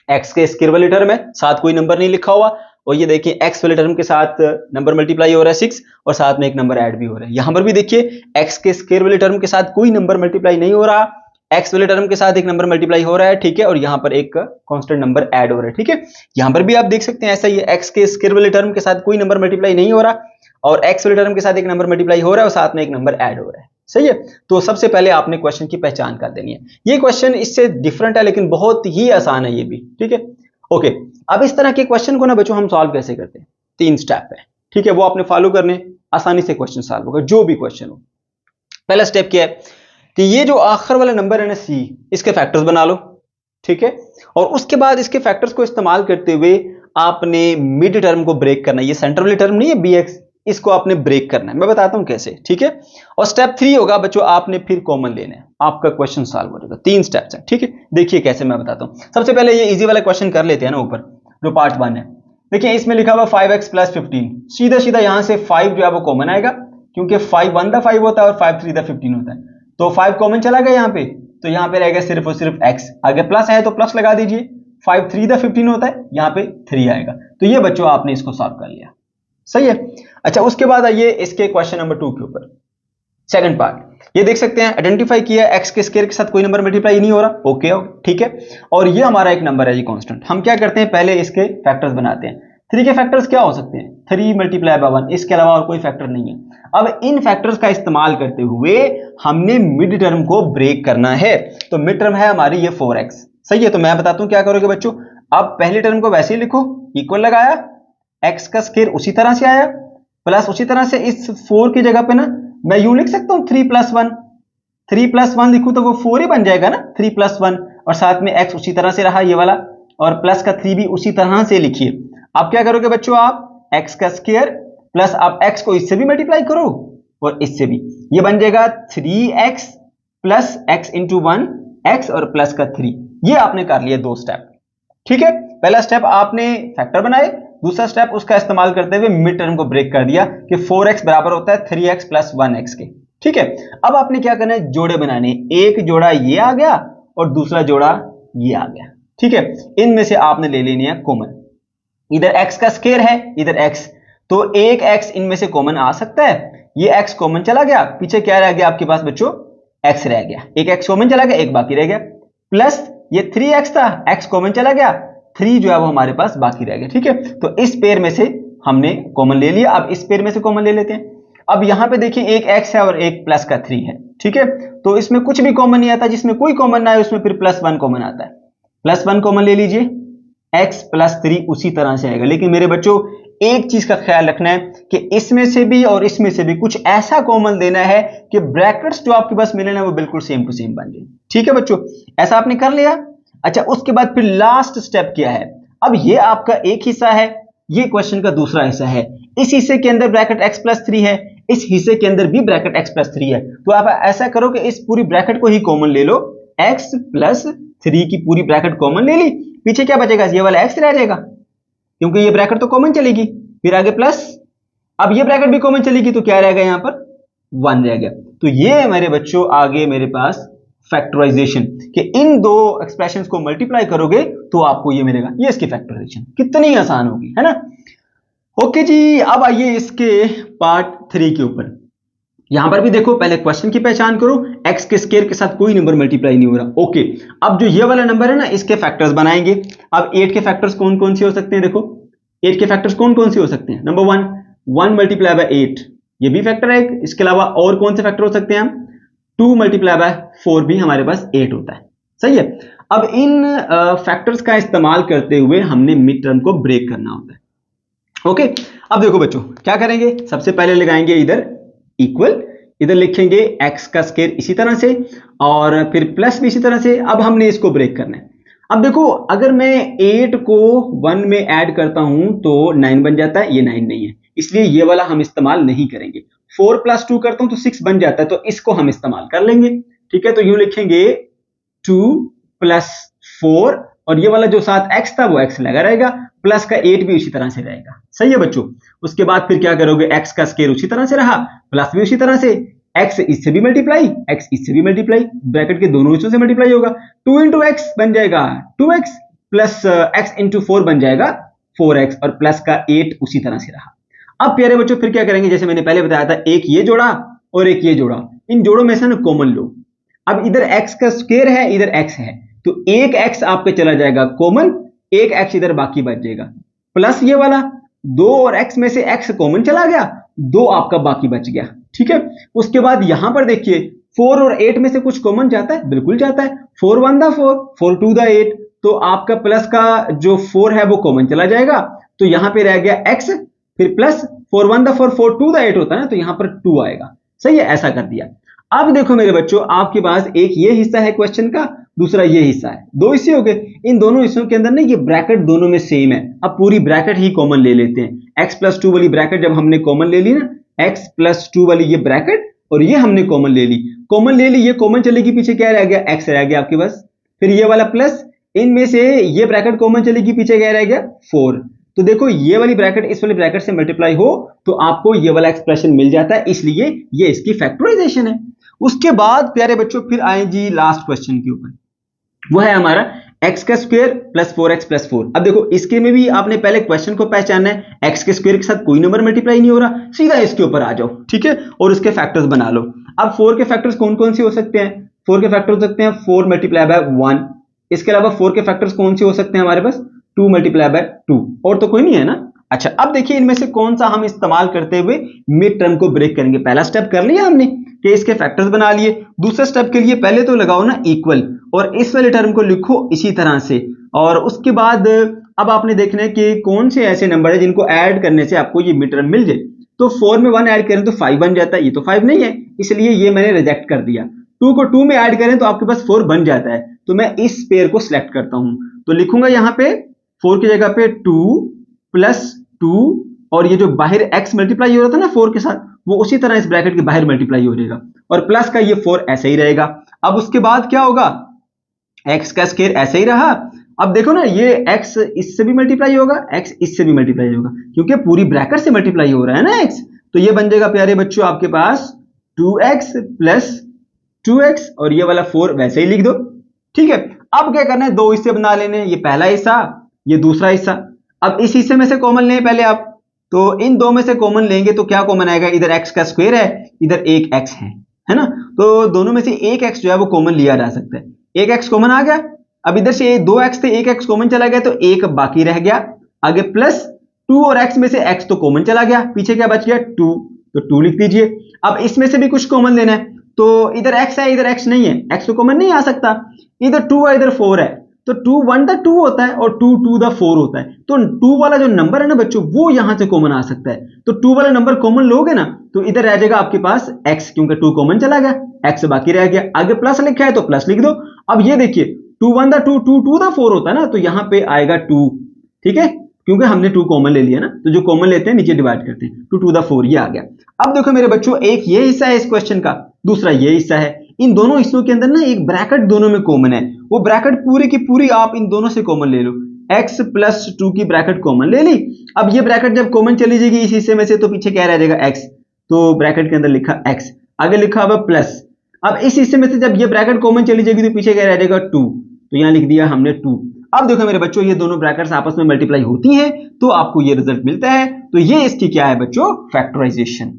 एक्स के स्क्वायर वाली टर्म है, साथ कोई नंबर नहीं लिखा हुआ, और ये देखिए एक्स वाले टर्म के साथ नंबर मल्टीप्लाई हो रहा है 6, और साथ में एक नंबर ऐड भी हो रहा है। यहां पर भी देखिए एक्स के स्क्वायर वाले टर्म के साथ कोई नंबर मल्टीप्लाई नहीं हो रहा, एक्स वाले टर्म के साथ एक नंबर मल्टीप्लाई हो रहा है, ठीक है, और यहां पर एक कांस्टेंट नंबर ऐड हो रहा है, ठीक है। यहां पर भी आप देख सकते हैं ऐसा ही है, एक्स के स्क्वायर वाले टर्म के साथ कोई नंबर मल्टीप्लाई नहीं हो रहा, और एक्स वाले टर्म के साथ एक नंबर मल्टीप्लाई हो रहा है, और साथ में एक नंबर ऐड हो रहा है, सही है। तो सबसे पहले आपने क्वेश्चन की पहचान कर देनी है। ये क्वेश्चन इससे डिफरेंट है लेकिन बहुत ही आसान है ये भी, ठीक है। ओके, अब इस तरह के क्वेश्चन को ना बच्चों हम सॉल्व कैसे करते हैं, 3 स्टेप है, ठीक है, वो आपने फॉलो करने, आसानी से क्वेश्चन सॉल्व होगा जो भी क्वेश्चन हो। पहला स्टेप क्या है कि ये जो आखिर वाला नंबर है ना सी, इसके फैक्टर्स बना लो, ठीक है, और उसके बाद इसके फैक्टर्स को इस्तेमाल करते हुए आपने मिड टर्म को ब्रेक करना है। ये सेंटर वाली टर्म नहीं है बी एक्स, इसको आपने ब्रेक करना है, मैं बताता हूं कैसे, ठीक है। और स्टेप 3 होगा बच्चों, आपने फिर कॉमन लेना है, आपका क्वेश्चन सॉल्व हो जाएगा। 3 स्टेप्स हैं, ठीक है, देखिए कैसे मैं बताता हूं। सबसे पहले ये इजी वाला क्वेश्चन कर लेते हैं ना, ऊपर जो पार्ट 1 है, देखिए इसमें लिखा हुआ 5x + 15, सीधा सीधा यहां से 5 जो है वो कॉमन आएगा, क्योंकि 5 1 द 5 होता है और 5 3 द 15 होता है, तो 5 कॉमन चला गया यहाँ पे, तो यहाँ पे रहेगा सिर्फ और सिर्फ x, आगे प्लस है तो प्लस लगा दीजिए, 5 3 द 15 होता है, यहाँ पे 3 आएगा। तो ये बच्चों आपने इसको सॉल्व कर लिया, सही है। अच्छा, उसके बाद आइए इसके क्वेश्चन नंबर 2 के ऊपर, सेकंड पार्ट। ये देख सकते हैं आइडेंटिफाई किया, एक्स के स्क्वायर के साथ कोई नंबर मल्टीप्लाई नहीं हो रहा, ओके ठीक है, और ये हमारा एक नंबर है जी कांस्टेंट। हम क्या करते हैं, पहले इसके फैक्टर्स बनाते हैं। 3 के फैक्टर्स क्या हो सकते हैं, 3 × 1, इसके अलावा और कोई फैक्टर नहीं है। अब इन फैक्टर्स का इस्तेमाल करते हुए हमने मिड टर्म को ब्रेक करना है, तो मिड टर्म है हमारी ये 4x, सही है। तो मैं बताता हूं क्या करोगे बच्चों, अब पहले टर्म को वैसे ही लिखो, इक्वल लगाया, x का स्क्वायर उसी तरह से आया, प्लस उसी तरह से इस 4 की जगह पे ना मैं यूं लिख सकता हूं 3 + 1, 3 + 1 लिखूं तो वो 4 ही बन जाएगा ना, 3 + 1, और साथ में x उसी तरह से रहा ये वाला, और प्लस का 3 भी उसी तरह से लिखिए। अब क्या करोगे बच्चों, आप x का स्क्वायर प्लस आप x को इससे भी मल्टीप्लाई करो और इससे भी, ये बन जाएगा 3x + x × 1 x और प्लस का 3। ये आपने कर लिया 2 स्टेप, ठीक है। पहला स्टेप आपने फैक्टर बनाए, दूसरा स्टेप उसका इस्तेमाल करते हुए मिड टर्म को ब्रेक कर दिया कि 4x बराबर होता है 3x + 1x के, ठीक है। अब आपने क्या करना है, जोड़े बनाने, एक जोड़ा ये आ गया और दूसरा जोड़ा ये आ गया, ठीक है। इनमें से आपने ले लेनी है कॉमन, इधर x का स्क्वायर है इधर x, तो एक x इनमें से कॉमन आ सकता है, ये x कॉमन चला गया, पीछे क्या रह गया आपके पास बच्चों, x रह गया, एक x कॉमन चला गया, एक बाकी रह गया, प्लस ये 3x था, x कॉमन चला गया, 3 जो है वो हमारे पास बाकी रह गया, ठीक है। तो इस पेयर में से हमने कॉमन ले लिया, अब इस पेयर में से कॉमन ले लेते हैं। अब यहां पे देखिए एक x है और एक प्लस का 3 है, ठीक है, तो इसमें कुछ भी कॉमन नहीं आता, जिसमें कोई कॉमन ना है उसमें फिर +1 कॉमन आता है, +1 कॉमन ले लीजिए, x + 3 उसी तरह से आएगा। लेकिन मेरे बच्चों एक चीज का ख्याल रखना है कि इसमें से भी और इसमें से भी कुछ ऐसा कॉमन देना है कि ब्रैकेट्स जो आपके पास मिले ना वो बिल्कुल सेम टू सेम बन जाए, ठीक है बच्चों, ऐसा आपने कर लिया। अच्छा, उसके बाद फिर लास्ट स्टेप क्या है, अब ये आपका एक हिस्सा है, ये क्वेश्चन का दूसरा हिस्सा है, इस हिस्से के अंदर ब्रैकेट x + 3 है, इस हिस्से के अंदर भी ब्रैकेट x + 3 है, तो आप ऐसा करो कि इस पूरी ब्रैकेट को ही कॉमन ले लो, x + 3 की पूरी ब्रैकेट कॉमन ले ली, पीछे क्या बचेगा, ये वाला x रह जाएगा क्योंकि ये ब्रैकेट तो कॉमन चलेगी, फिर आगे प्लस, अब ये ब्रैकेट भी कॉमन चलेगी तो क्या रहेगा यहाँ पर 1 रह गया। तो ये मेरे बच्चों आगे मेरे पास फैक्टराइजेशन कि इन दो एक्सप्रेशंस को मल्टीप्लाई करोगे तो आपको ये मिलेगा, ये इसकी फैक्टराइजेशन कितनी आसान होगी, है ना। ओके जी, अब आइए इसके पार्ट 3 के ऊपर। यहां पर भी देखो, पहले क्वेश्चन की पहचान करो, x के स्क्वायर के साथ कोई नंबर मल्टीप्लाई नहीं हो रहा। ओके, अब जो ये वाला नंबर है ना, इसके फैक्टर्स बनाएंगे। अब 8 के फैक्टर्स कौन कौन से हो सकते हैं? देखो 8 के फैक्टर्स कौन कौन से हो सकते हैं? नंबर 1 मल्टीप्लाई बाय 8, ये भी फैक्टर है। इसके अलावा और कौन से फैक्टर हो सकते हैं? हम 2 मल्टीप्लाई बाय 4 भी हमारे पास 8 होता है। सही है। अब इन फैक्टर्स का इस्तेमाल करते हुए हमने मिड टर्म को ब्रेक करना होता है। ओके, अब देखो बच्चों क्या करेंगे, सबसे पहले लगाएंगे इधर इक्वल, इधर लिखेंगे x का स्क्वायर इसी तरह से, और फिर प्लस भी इसी तरह से। अब हमने इसको ब्रेक करना है। अब देखो, अगर मैं 8 को 1 में ऐड करता हूं तो 9 बन जाता है, ये 9 नहीं है, इसलिए ये वाला हम इस्तेमाल नहीं करेंगे। 4 + 2 करता हूं तो 6 बन जाता है, तो इसको हम इस्तेमाल कर लेंगे। ठीक है, तो यूं लिखेंगे 2 + 4, और ये वाला जो साथ x था वो x लगा रहेगा, प्लस का 8 भी उसी तरह से रहेगा। सही है बच्चों। उसके बाद फिर क्या करोगे, x का स्क्वायर उसी तरह से रहा, प्लस भी उसी तरह से, x इससे भी मल्टीप्लाई, x इससे भी मल्टीप्लाई, ब्रैकेट के दोनों हिस्सों से मल्टीप्लाई होगा, 2 × x बन जाएगा 2x, प्लस x × 4 बन जाएगा 4x, और प्लस का 8 उसी तरह से रहा। अब प्यारे बच्चों फिर क्या करेंगे, जैसे मैंने पहले बताया था, एक ये जोड़ा और एक ये जोड़ा, इन जोड़ों में से ना कॉमन लो। अब इधर x का स्क्वायर है, इधर x है, तो एक x आपके चला जाएगा कॉमन, एक x इधर बाकी बच जाएगा, प्लस ये वाला 2 और x में से x कॉमन चला गया, 2 आपका बाकी बच गया। ठीक है, उसके बाद यहां पर देखिए 4 और 8 में से कुछ कॉमन जाता है, बिल्कुल जाता है, 4 × 1 = 4, 4 × 2 = 8, तो आपका प्लस का जो 4 है वो कॉमन चला जाएगा, तो यहां पे रह गया x, फिर प्लस 4 × 1 = 4, 4 × 2 = 8 होता है ना, तो यहां पर 2 आएगा। सही है, ऐसा कर दिया। अब देखो मेरे बच्चों, आपके पास एक ये हिस्सा है क्वेश्चन का, दूसरा ये हिस्सा है, 2 हिस्से हो गए। इन दोनों हिस्सों के अंदर ना ये ब्रैकेट दोनों में सेम है। अब पूरी ब्रैकेट ही कॉमन ले लेते हैं। x + 2 वाली ब्रैकेट जब हमने कॉमन ले ली ना, x + 2 वाली ये ब्रैकेट, और ये हमने कॉमन ले ली, ये कॉमन चलेगी, पीछे क्या रह गया, x रह गया आपके पास, फिर ये वाला प्लस, इनमें से ये ब्रैकेट कॉमन चलेगी, पीछे क्या रह गया, 4। तो देखो ये वाली ब्रैकेट इस वाली ब्रैकेट से मल्टीप्लाई हो तो आपको ये वाला एक्सप्रेशन मिल जाता है, इसलिए ये इसकी फैक्टराइजेशन है। उसके बाद प्यारे बच्चों फिर आए जी लास्ट क्वेश्चन के ऊपर, वो है हमारा x का स्क्वायर + 4x + 4। अब देखो इसके में भी आपने पहले क्वेश्चन को पहचानना है, x के स्क्वायर के साथ कोई नंबर मल्टीप्लाई नहीं हो रहा, सीधा इसके ऊपर आ जाओ। ठीक है, और उसके फैक्टर्स बना लो। अब 4 के फैक्टर्स कौन कौन से हो सकते हैं? 4 के फैक्टर हो सकते हैं 4 × 1, इसके अलावा 4 के फैक्टर्स कौन से हो सकते हैं हमारे पास, 2 × 2, और तो कोई नहीं है ना। अच्छा, अब देखिए इनमें से कौन सा हम इस्तेमाल करते हुए मिड टर्म को ब्रेक करेंगे। पहला स्टेप कर लिया हमने कि इसके फैक्टर्स बना लिए, दूसरे स्टेप के लिए पहले तो लगाओ ना इक्वल, और इस वाले टर्म को लिखो इसी तरह से, और उसके बाद अब आपने देखना है कि कौन से ऐसे नंबर है जिनको ऐड करने से आपको ये मिड टर्म मिल जाए। तो 4 में 1 ऐड करें तो 5 बन जाता है, ये तो 5 नहीं है, इसलिए ये मैंने रिजेक्ट कर दिया। 2 को 2 में ऐड करें तो आपके पास 4 बन जाता है, तो मैं इस पेयर को सिलेक्ट करता हूं, तो लिखूंगा यहां पे 4 की जगह पे 2 + 2, और ये जो बाहर x मल्टीप्लाई हो रहा था ना 4 के साथ, वो उसी तरह इस ब्रैकेट के बाहर मल्टीप्लाई हो जाएगा, और प्लस का ये 4 ऐसे ही रहेगा। अब उसके बाद क्या होगा, x का स्क्वायर ऐसे ही रहा। अब देखो ना, ये x इससे भी मल्टीप्लाई होगा, x इससे भी मल्टीप्लाई होगा, क्योंकि पूरी ब्रैकेट से मल्टीप्लाई हो रहा है ना x, तो ये बन जाएगा प्यारे बच्चों आपके पास 2x + 2x, और ये वाला 4 वैसे ही लिख दो। ठीक है, अब क्या करना है, 2 हिस्से बना लेने, ये पहला हिस्सा, ये दूसरा हिस्सा। अब इस हिस्से में से कॉमन लें पहले आप, तो इन 2 में से कॉमन लेंगे तो क्या कॉमन आएगा, इधर x का स्क्वायर है, इधर एक x है ना, तो दोनों में से एक x जो है वो कॉमन लिया जा सकता है, एक x कॉमन आ गया। अब इधर से 2x थे, एक x कॉमन चला गया, तो एक बाकी रह गया, आगे प्लस 2 और x में से x तो कॉमन चला गया, पीछे क्या बच गया 2, तो 2 लिख दीजिए। अब इसमें से भी कुछ कॉमन लेना है, तो इधर x है, इधर x नहीं है, x तो कॉमन नहीं आ सकता, इधर 2 है, इधर 4 है, तो 2 1 * 2 होता है, और 2 2 * 4 होता है, तो 2 वाला जो नंबर है ना बच्चों, वो यहां से कॉमन आ सकता है, तो 2 वाला नंबर कॉमन लोगे ना, तो इधर रह जाएगा आपके पास x, क्योंकि 2 कॉमन चला गया, x बाकी रह गया, आगे प्लस लिखा है तो प्लस लिख दो। अब ये देखिए 2 1 * 2, 2 2 * 4 होता है ना, तो यहां पे आएगा 2, ठीक है, क्योंकि हमने 2 कॉमन ले लिया ना, तो जो कॉमन लेते हैं नीचे डिवाइड करते हैं, 2 2 * 4 ये आ गया। अब देखो मेरे बच्चों, एक ये हिस्सा है इस क्वेश्चन का, दूसरा ये हिस्सा है, इन दोनों हिस्सों के अंदर ना एक ब्रैकेट दोनों में कॉमन है, वो ब्रैकेट पूरी की पूरी आप इन दोनों से कॉमन ले लो, x + 2 की ब्रैकेट कॉमन ले ली। अब ये ब्रैकेट जब कॉमन चली जाएगी इस हिस्से में से, तो पीछे क्या रह जाएगा x, तो ब्रैकेट के अंदर लिखा x, आगे लिखा हुआ प्लस। अब इस हिस्से में से जब ये ब्रैकेट कॉमन चली जाएगी तो पीछे क्या रह जाएगा 2, तो यहां लिख दिया हमने 2। अब देखो मेरे बच्चों, ये दोनों ब्रैकेट्स आपस में मल्टीप्लाई होती हैं तो आपको ये रिजल्ट मिलता है, तो ये इसकी क्या है बच्चों, फैक्टराइजेशन।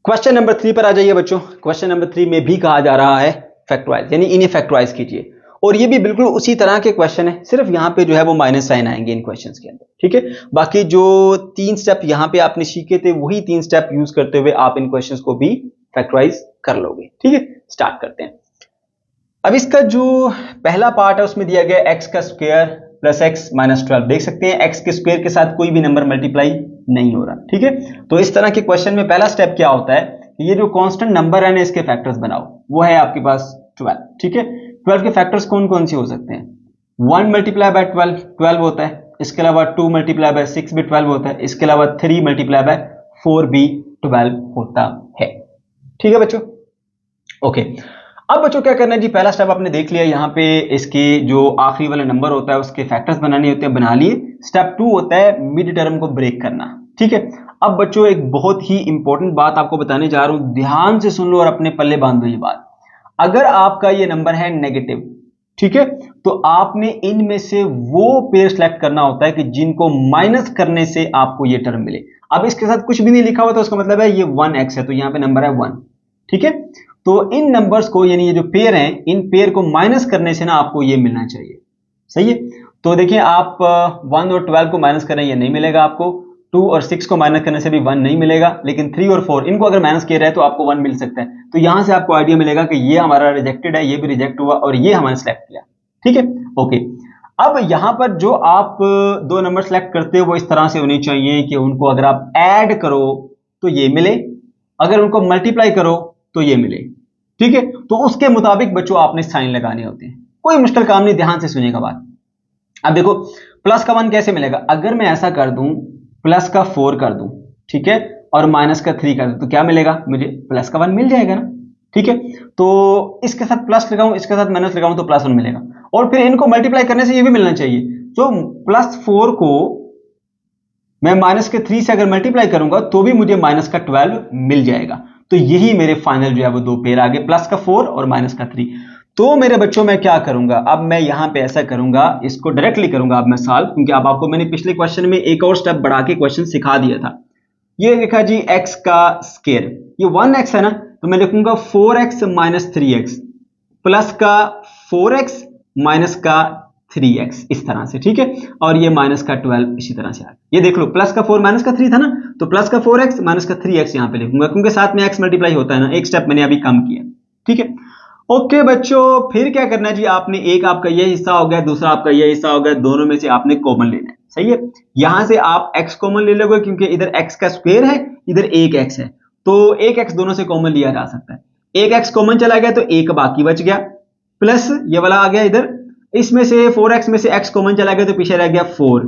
क्वेश्चन नंबर 3 पर आ जाइए बच्चों। क्वेश्चन नंबर 3 में भी कहा जा रहा है फैक्टराइज, यानी इन्हें फैक्टराइज कीजिए। और ये भी बिल्कुल उसी तरह के क्वेश्चन है, सिर्फ यहाँ पे जो है वो माइनस साइन आएंगे इन क्वेश्चंस के अंदर, ठीक है। बाकी जो 3 स्टेप यहाँ पे आपने सीखे थे वही 3 स्टेप यूज करते हुए आप इन क्वेश्चंस को भी फैक्टराइज कर लोगे, ठीक है। स्टार्ट करते हैं। अब इसका जो पहला पार्ट है उसमें दिया गया एक्स का स्क्वायर प्लस एक्स माइनस 12। देख सकते हैं एक्स के स्क्वायर के साथ कोई भी नंबर मल्टीप्लाई नहीं हो रहा, ठीक है। तो इस तरह के क्वेश्चन में पहला स्टेप क्या होता है कि ये जो कांस्टेंट नंबर है ना इसके फैक्टर्स बनाओ। वो है आपके पास 12, ठीक है। 12 के फैक्टर्स कौन कौन से हो सकते हैं? 1 मल्टीप्लाई बाय 12 12 होता है। इसके अलावा 2 मल्टीप्लाई बाय 6 भी 12 होता है। इसके अलावा 3 मल्टीप्लाई बाय 4 भी 12 होता है, ठीक है बच्चों। ओके, अब बच्चों क्या करना है जी, पहला स्टेप आपने देख लिया। यहाँ पे इसके जो आखिरी वाला नंबर होता है उसके फैक्टर्स बनाने होते हैं, बना लिए। स्टेप 2 होता है मिड टर्म को ब्रेक करना, ठीक है। अब बच्चों एक बहुत ही इंपॉर्टेंट बात आपको बताने जा रहा हूं, ध्यान से सुन लो और अपने पल्ले बांध दो ये बात। अगर आपका ये नंबर है नेगेटिव, ठीक है, तो आपने इनमें से वो पेयर सेलेक्ट करना होता है कि जिनको माइनस करने से आपको ये टर्म मिले। अब इसके साथ कुछ भी नहीं लिखा हुआ तो उसका मतलब है ये 1x है, तो यहाँ पे नंबर है 1, ठीक है। तो इन नंबर्स को, यानी ये जो पेयर हैं, इन पेयर को माइनस करने से ना आपको ये मिलना चाहिए, सही है। तो देखिए आप 1 और 12 को माइनस करें, ये नहीं मिलेगा आपको। 2 और 6 को माइनस करने से भी 1 नहीं मिलेगा, लेकिन 3 और 4 इनको अगर माइनस किया जाए तो आपको 1 मिल सकता है। तो यहां से आपको आइडिया मिलेगा कि ये हमारा रिजेक्टेड है, ये भी रिजेक्ट हुआ और ये हमने सेलेक्ट किया, ठीक है। ओके, अब यहां पर जो आप दो नंबर सेलेक्ट करते हो वो इस तरह से होनी चाहिए कि उनको अगर आप ऐड करो तो ये मिले, अगर उनको मल्टीप्लाई करो तो ये मिले, ठीक है। तो उसके मुताबिक बच्चों आपने साइन लगाने होते हैं, कोई मुश्किल काम नहीं, ध्यान से सुनिएगा बात। अब देखो प्लस का 1 कैसे मिलेगा? अगर मैं ऐसा कर दूं, प्लस का 4 कर दूं, ठीक है, और माइनस का 3 कर दूं, तो क्या मिलेगा मुझे? प्लस का 1 मिल जाएगा ना, ठीक है। तो इसके साथ प्लस लगाऊं, इसके साथ माइनस लगाऊं तो प्लस 1 मिलेगा। और फिर इनको मल्टीप्लाई करने से ये भी मिलना चाहिए। तो प्लस 4 को मैं माइनस के 3 से अगर मल्टीप्लाई करूंगा तो भी मुझे माइनस का 12 मिल जाएगा। तो यही मेरे फाइनल जो है वो दो पेयर आ गए, प्लस का 4 और माइनस का 3। तो मेरे बच्चों मैं क्या करूंगा, अब मैं यहां पे ऐसा करूंगा, इसको डायरेक्टली करूंगा अब मैं सॉल्व, क्योंकि अब आपको मैंने पिछले क्वेश्चन में एक और स्टेप बढ़ा के क्वेश्चन सिखा दिया था। ये देखा जी x का स्क्वायर, ये 1x है ना, तो मैं लिखूंगा 4x माइनस 3x प्लस का 4x माइनस का 3x, इस तरह से, ठीक है। और ये माइनस का 12 इसी तरह से आ गया। ये देख लो, प्लस का 4 माइनस का 3 था ना, तो प्लस का 4x माइनस का 3x यहां पे लिखूंगा, क्योंकि साथ में x मल्टीप्लाई होता है ना, एक स्टेप मैंने अभी कम किया, ठीक है। ओके बच्चों, फिर क्या करना है जी, आपने एक आपका ये हिस्सा हो गया, दूसरा आपका ये हिस्सा हो गया, दोनों में से आपने कॉमन लेना है, सही है। यहां से आप x कॉमन ले लोगे, क्योंकि इधर x का स्क्वायर है, इधर एक x है, तो एक x दोनों से कॉमन लिया जा सकता है। एक x कॉमन चला गया तो एक बाकी बच गया, प्लस ये वाला आ गया इधर, इसमें से 4x में से x कॉमन चला गया तो पीछे रह गया 4,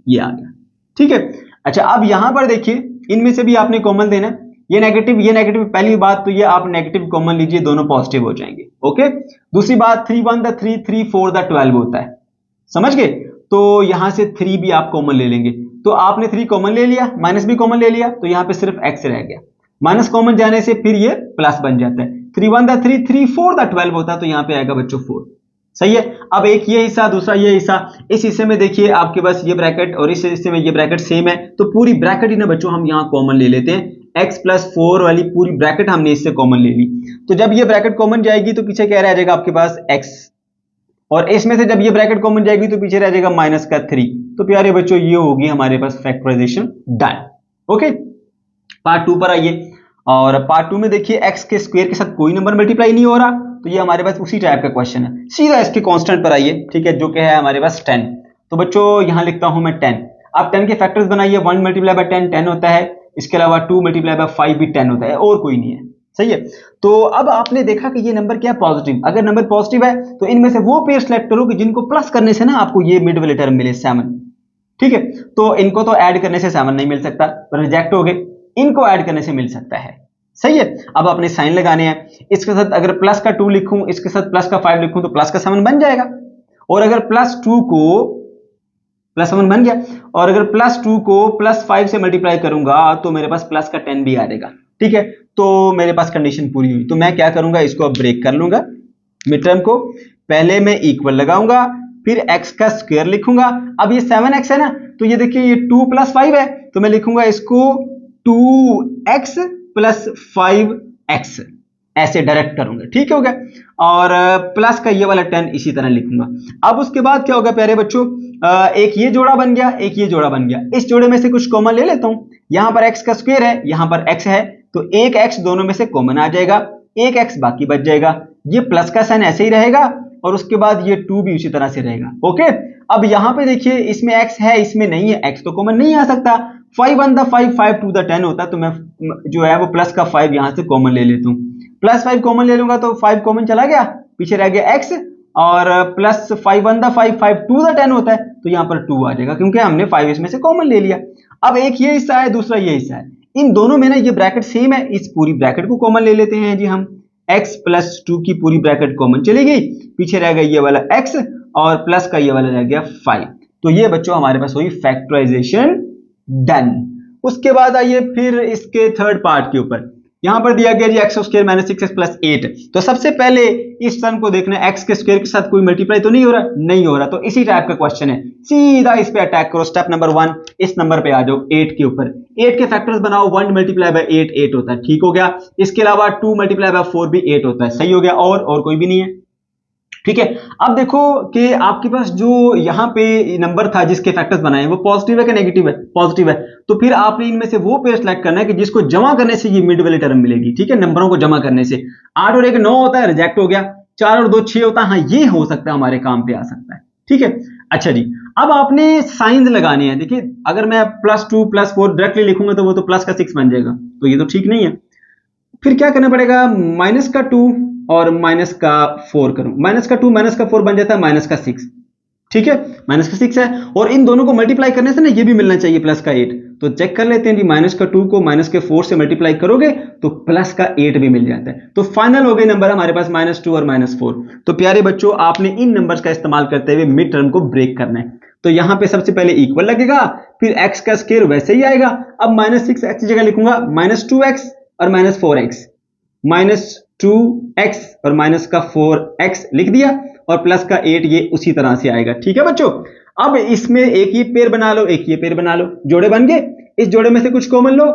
ये आ गया, ठीक है। अच्छा, अब यहां पर देखिए इनमें से भी आपने कॉमन देना है, ये नेगेटिव, पहली बात तो ये आप नेगेटिव कॉमन लीजिए, दोनों पॉजिटिव हो जाएंगे, ओके। दूसरी बात 3 1 द 3 3 4 द 12 होता है, समझ गए। तो यहां से 3 भी आप कॉमन ले लेंगे, तो आपने 3 कॉमन ले लिया, माइनस भी कॉमन ले लिया, तो यहां पे सिर्फ x रह गया। माइनस कॉमन जाने से फिर ये प्लस बन जाता है, 3 1 द 3 3 4 द 12 होता है, तो यहां पे आएगा बच्चों 4, सही है। अब एक ये हिस्सा, दूसरा ये हिस्सा, इस हिस्से में देखिए आपके पास ये ब्रैकेट और इस हिस्से में ये ब्रैकेट सेम है, तो पूरी ब्रैकेट ही ना बच्चों हम यहां कॉमन ले लेते हैं। x प्लस 4 वाली पूरी ब्रैकेट हमने इससे कॉमन ले ली, तो जब ये ब्रैकेट कॉमन जाएगी तो पीछे क्या रह जाएगा आपके पास x, और इसमें से जब ये ब्रैकेट कॉमन जाएगी तो पीछे रह जाएगा माइनस का 3। तो प्यारे बच्चों ये होगी हमारे पास फैक्टराइजेशन डन, ओके। पार्ट 2 पर आइए, और पार्ट 2 में देखिए x के स्क्वायर के साथ कोई नंबर मल्टीप्लाई नहीं हो रहा, तो ये हमारे पास उसी टाइप का क्वेश्चन है। सीधा इसके कांस्टेंट पर आइए, ठीक है, जो कि है हमारे पास 10। तो बच्चों यहां लिखता हूं मैं 10। आप 10 के फैक्टर्स बनाइए, 1 मल्टीप्लाई बाय 10 10 होता है, इसके अलावा 2 मल्टीप्लाई बाय 5 भी 10 होता है, और कोई नहीं है, सही है। तो अब आपने देखा कि ये नंबर क्या है, पॉजिटिव। अगर नंबर पॉजिटिव है तो इनमें से वो पेयर सेलेक्ट करो कि जिनको प्लस करने से ना आपको ये मिड वाले टर्म मिले 7, ठीक है। तो इनको तो ऐड करने से 7 नहीं मिल सकता, रिजेक्ट हो गए, इनको ऐड करने से मिल सकता है, सही है। अब अपने साइन लगाने हैं, इसके साथ अगर प्लस का 2 लिखूं, इसके साथ प्लस का 5 लिखूं तो प्लस का 7 बन जाएगा, और अगर प्लस 2 को प्लस 7 बन गया, और अगर प्लस 2 को प्लस 5 से मल्टीप्लाई करूंगा तो मेरे पास प्लस का 10 भी आ जाएगा, ठीक है। तो मेरे पास कंडीशन पूरी हुई, तो मैं क्या करूंगा, इसको अब ब्रेक कर लूंगा मिड टर्म को। पहले मैं इक्वल लगाऊंगा, फिर x का स्क्वायर लिखूंगा। अब ये 7x है ना, तो ये देखिए ये 2 प्लस 5 है, तो मैं लिखूंगा इसको 2x प्लस 5x ऐसे डायरेक्ट करूंगा, ठीक हो गया। और प्लस का ये वाला 10 इसी तरह लिखूंगा। अब उसके बाद क्या होगा प्यारे बच्चों, एक ये जोड़ा बन गया, एक ये जोड़ा बन गया। इस जोड़े में से कुछ कॉमन ले लेता हूं। यहां पर x का स्क्वायर है, यहां पर x है, तो एक x दोनों में से कॉमन आ जाएगा, एक x बाकी बच जाएगा। ये प्लस का साइन ऐसे ही रहेगा और उसके बाद ये 2 भी उसी तरह से रहेगा। ओके, अब यहां पे देखिए इसमें x है, इसमें नहीं है, x तो कॉमन नहीं आ सकता। 5 1 द 5 5 2 द 10 होता, तो मैं जो है वो प्लस का 5 यहां से कॉमन ले लेता हूं। प्लस 5 कॉमन ले लूंगा तो 5 कॉमन चला गया, पीछे रह गया x, और प्लस 5 1 द 5 5 2 द 10 होता है, तो यहां पर 2 आ जाएगा क्योंकि हमने 5 इसमें से कॉमन ले लिया। अब एक ये हिस्सा है, दूसरा ये हिस्सा है, इन दोनों में ना ये ब्रैकेट सेम है, इस पूरी ब्रैकेट को कॉमन ले लेते हैं जी हम। x प्लस 2 की पूरी ब्रैकेट कॉमन चली गई, पीछे रह गया ये वाला x और प्लस का ये वाला रह गया 5। तो ये बच्चों हमारे पास हुई फैक्टराइजेशन डन। उसके बाद आइए फिर इसके थर्ड पार्ट के ऊपर। यहां पर दिया गया G x square minus 6x plus 8। तो सबसे पहले इस टर्म को देखना है, एक्स के स्क्वायर के साथ कोई मल्टीप्लाई तो नहीं हो रहा, नहीं हो रहा, तो इसी टाइप का क्वेश्चन है, सीधा इस पे अटैक करो। स्टेप नंबर 1, इस नंबर पे आ जाओ 8 के ऊपर। 8 के फैक्टर्स बनाओ, 1 मल्टीप्लाई बाय 8 8 होता है, ठीक हो गया। इसके अलावा 2 मल्टीप्लाई बाय 4 भी 8 होता है, सही हो गया। और कोई भी नहीं है, ठीक है। अब देखो कि आपके पास जो यहां पे नंबर था जिसके फैक्टर्स बनाए वो पॉजिटिव है कि नेगेटिव है, पॉजिटिव है, तो फिर आपने इनमें से वो पेयर सेलेक्ट करना है कि जिसको जमा करने से ये मिड वाली टर्म मिलेगी, ठीक है। नंबरों को जमा करने से 8 और 1 9 होता है, रिजेक्ट हो गया। 4 और 2 6 होता है, हाँ ये हो सकता है, हमारे काम पे आ सकता है, ठीक है। अच्छा जी, अब आपने साइंस लगाने हैं। देखिए अगर मैं प्लस 2 प्लस 4 डायरेक्टली लिखूंगा तो वो तो प्लस का 6 बन जाएगा, तो ये तो ठीक नहीं है। फिर क्या करना पड़ेगा, माइनस का 2 और माइनस का 4 करूं। माइनस का 2 माइनस का 4 बन जाता है माइनस का 6, ठीक है। माइनस का 6 है और इन दोनों को मल्टीप्लाई करने से ना ये भी मिलना चाहिए प्लस का 8। तो चेक कर लेते हैं जी, माइनस का 2 को माइनस के 4 से मल्टीप्लाई करोगे तो प्लस का 8 भी मिल जाता है। तो फाइनल हो गए नंबर हमारे पास -2 और -4। तो प्यारे बच्चों आपने इन नंबर्स का इस्तेमाल करते हुए मिड टर्म को ब्रेक करना है। तो यहां पे सबसे पहले इक्वल लगेगा, फिर x का स्क्वायर वैसे ही आएगा। अब -6x की जगह लिखूंगा -2x और -4x, -2x और माइनस का 4x लिख दिया और प्लस का 8 ये उसी तरह से आएगा, ठीक है बच्चों। अब इसमें एक ये पेयर बना लो, एक ये पेयर बना लो, जोड़े बन गए। इस जोड़े में से कुछ कॉमन लो,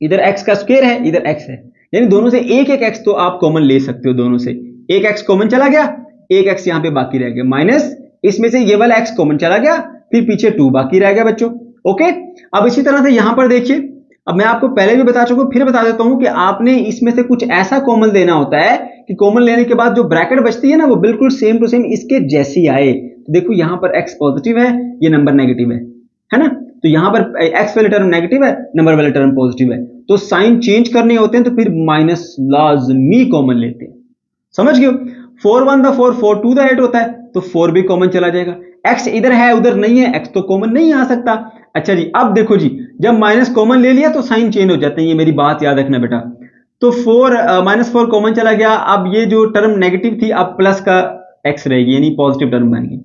इधर x का स्क्वायर है, इधर x है, यानी दोनों से एक एक x तो आप कॉमन ले सकते हो। दोनों से एक x कॉमन चला गया, एक x यहां पे बाकी रह गया, माइनस इसमें से ये वाला x कॉमन चला गया, फिर पीछे 2 बाकी रह गया बच्चों। ओके, अब इसी तरह से यहां पर देखिए, अब मैं आपको पहले भी बता चुका हूं, फिर बता देता हूं कि आपने इसमें से कुछ ऐसा कॉमन लेना होता है कि कॉमन लेने के बाद जो ब्रैकेट बचती है ना वो बिल्कुल सेम टू सेम इसके जैसी आए। तो देखो यहां पर x पॉजिटिव है, ये नंबर नेगेटिव है ना, तो यहां पर x वाले टर्म नेगेटिव है, नंबर वाले टर्म पॉजिटिव है, तो साइन चेंज करने होते हैं तो फिर माइनस लाजमी कॉमन लेते हैं, समझ गए। 4 1 द 4 4 2 द 8 होता है, तो 4 भी कॉमन चला जाएगा। x इधर है उधर नहीं है, x तो कॉमन नहीं आ सकता। अच्छा जी, अब देखो जी, जब माइनस कॉमन ले लिया तो साइन चेंज हो जाते हैं, ये मेरी बात याद रखना बेटा। तो -4 कॉमन चला गया, अब ये जो टर्म नेगेटिव थी अब प्लस का x रहेगी, यानी पॉजिटिव टर्म बन गई।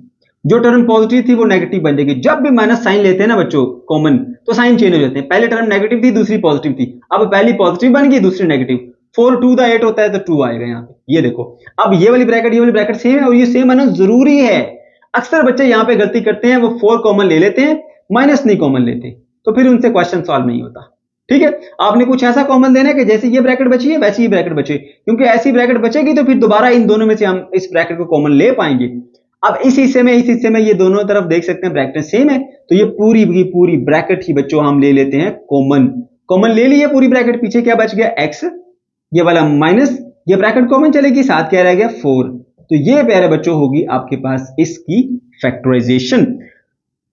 जो टर्म पॉजिटिव थी वो नेगेटिव बन जाएगी। जब भी माइनस साइन लेते हैं ना बच्चों कॉमन, तो साइन चेंज हो जाते हैं। पहले टर्म नेगेटिव थी, दूसरी पॉजिटिव थी, अब पहली पॉजिटिव बन गई, दूसरी नेगेटिव। 4 2 द 8 होता है तो 2 आएगा यहाँ पे, ये देखो। अब ये वाली ब्रैकेट सेम है और ये सेम आना जरूरी है। अक्सर बच्चे यहाँ पे गलती करते हैं, वो 4 कॉमन ले लेते हैं, माइनस नहीं कॉमन लेते, तो फिर उनसे क्वेश्चन सॉल्व नहीं होता, ठीक है। आपने कुछ ऐसा कॉमन देना है कि जैसे ये ब्रैकेट बची है वैसी ही ब्रैकेट बचे, क्योंकि ऐसी ब्रैकेट बचेगी तो फिर दोबारा इन दोनों में से हम इस ब्रैकेट को कॉमन ले पाएंगे। अब इस हिस्से में ये दोनों तरफ देख सकते हैं ब्रैकेट सेम है, तो ये पूरी की पूरी ब्रैकेट ही बच्चों हम ले लेते हैं कॉमन ले लिए पूरी ब्रैकेट। पीछे क्या बच गया, x, ये वाला माइनस, ये ब्रैकेट कॉमन चलेगी, साथ क्या रह गया 4। तो ये प्यारे बच्चों होगी आपके पास इसकी फैक्टराइजेशन।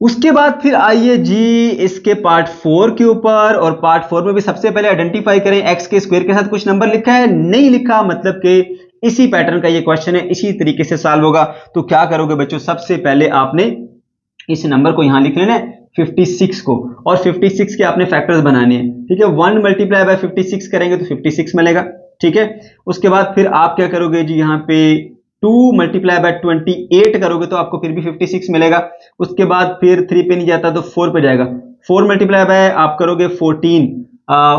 उसके बाद फिर आइए जी इसके पार्ट 4 के ऊपर, और पार्ट 4 में भी सबसे पहले आइडेंटिफाई करें x के स्क्वायर के साथ कुछ नंबर लिखा है नहीं लिखा, मतलब कि इसी पैटर्न का ये क्वेश्चन है, इसी तरीके से सॉल्व होगा। तो क्या करोगे बच्चों, सबसे पहले आपने इस नंबर को यहां लिख लेना है 56 को, और 56 के आपने फैक्टर्स बनाने हैं, ठीक है। 1 मल्टीप्लाई बाय 56 करेंगे तो 56 मिलेगा, ठीक है। उसके बाद फिर आप क्या करोगे जी, यहाँ पे 2 मल्टीप्लाई बाय 28 करोगे तो आपको फिर भी 56 मिलेगा। उसके बाद फिर 3 पे नहीं जाता तो 4 पे जाएगा। 4 मल्टीप्लाई बाय आप करोगे 14,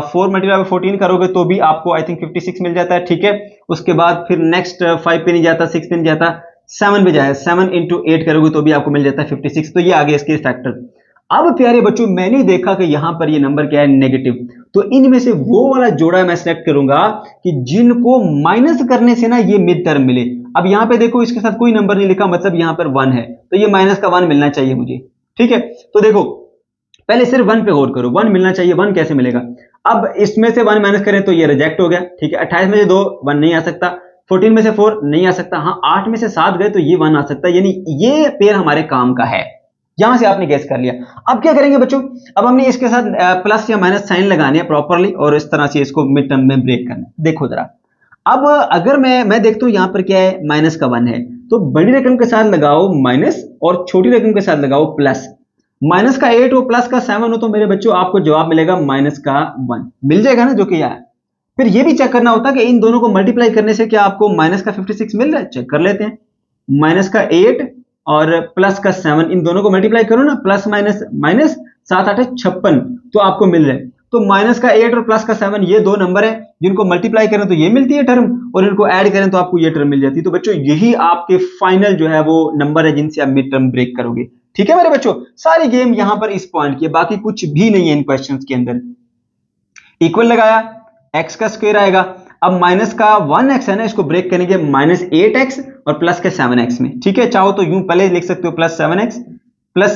4 मल्टीप्लाई बाय 14 करोगे तो भी आपको आई थिंक 56 मिल जाता है, ठीक है। उसके बाद फिर नेक्स्ट 5 पे नहीं जाता, 6 पे नहीं जाता, 7 पे जाए, 7 into 8 करोगे तो भी आपको मिल जाता है 56। तो ये आगे इसके फैक्टर। अब प्यारे बच्चों मैंने देखा कि यहां पर ये नंबर क्या है, नेगेटिव, तो इनमें से वो वाला जोड़ा मैं सिलेक्ट करूंगा कि जिनको माइनस करने से ना ये मिड टर्म मिले। अब यहां पे देखो इसके साथ कोई नंबर नहीं लिखा, मतलब यहां पर 1 है, तो ये माइनस का 1 मिलना चाहिए मुझे। ठीक है, तो देखो पहले सिर्फ 1 पे गौर करो, 1 मिलना चाहिए, 1 कैसे मिलेगा। अब इसमें से 1 माइनस करें तो ये रिजेक्ट हो गया। ठीक है, 28 में से 2 1 नहीं आ सकता, 14 में से 4 नहीं आ सकता, हाँ 8 में से 7 गए तो ये 1 आ सकता है, यानी ये पेयर हमारे काम का है। यहां से आपने गैस कर लिया। अब क्या करेंगे बच्चों, अब हमने इसके साथ प्लस या माइनस साइन लगाने हैं प्रॉपरली और इस तरह से इसको मिड टर्म में ब्रेक करना है। देखो जरा, अब अगर मैं देखता हूं यहां पर क्या है, माइनस का 1 है, तो बड़ी रकम के साथ लगाओ माइनस और छोटी रकम के साथ लगाओ प्लस। माइनस का 8 हो प्लस का 7 हो तो मेरे बच्चों आपको जवाब मिलेगा माइनस का 1 मिल जाएगा ना, जो कि है। फिर ये भी चेक करना होता है कि इन दोनों को मल्टीप्लाई करने से क्या आपको माइनस का 56 मिल रहा है, चेक कर लेते हैं। माइनस का 8 और प्लस का 7, इन दोनों को मल्टीप्लाई करो ना, प्लस माइनस माइनस 7 8 56 तो आपको मिल रहा है। तो माइनस का 8 और प्लस का 7 ये दो नंबर है जिनको मल्टीप्लाई करें तो ये मिलती है टर्म, और इनको ऐड करें तो आपको ये टर्म मिल जाती है। तो बच्चों यही आपके फाइनल जो है वो नंबर है जिनसे आप मिड टर्म ब्रेक करोगे। ठीक है मेरे बच्चों, सारी गेम यहां पर इस पॉइंट की है, बाकी कुछ भी नहीं है इन क्वेश्चंस के अंदर। इक्वल लगाया, एक्स का स्क्वायर आएगा। अब माइनस का 1x है ना, इसको ब्रेक करेंगे माइनस 8x और प्लस के 7x में। ठीक है, चाहो तो यूं पहले लिख सकते हो प्लस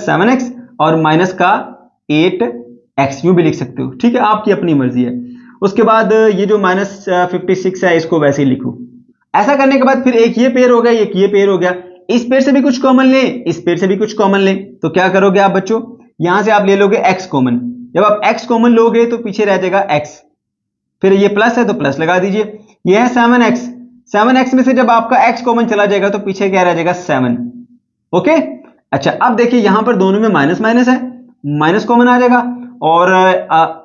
7x और माइनस का 8x यूं भी लिख सकते हो। ठीक है, आपकी अपनी मर्जी है। उसके बाद ये जो माइनस 56 है इसको वैसे ही लिखो। ऐसा करने के बाद फिर एक ये पेयर हो गया, एक ये पेयर हो गया, इस पेयर से भी कुछ कॉमन ले, इस पेयर से भी कुछ कॉमन ले, तो क्या करोगे आप बच्चों, यहां से आप ले लोगे x कॉमन। जब आप x कॉमन लोगे तो पीछे रह जाएगा x, फिर ये प्लस है तो प्लस लगा दीजिए। ये है 7x में से जब आपका x कॉमन चला जाएगा तो पीछे क्या रह जाएगा 7। ओके, अच्छा अब देखिए यहां पर दोनों में माइनस माइनस है, माइनस कॉमन आ जाएगा, और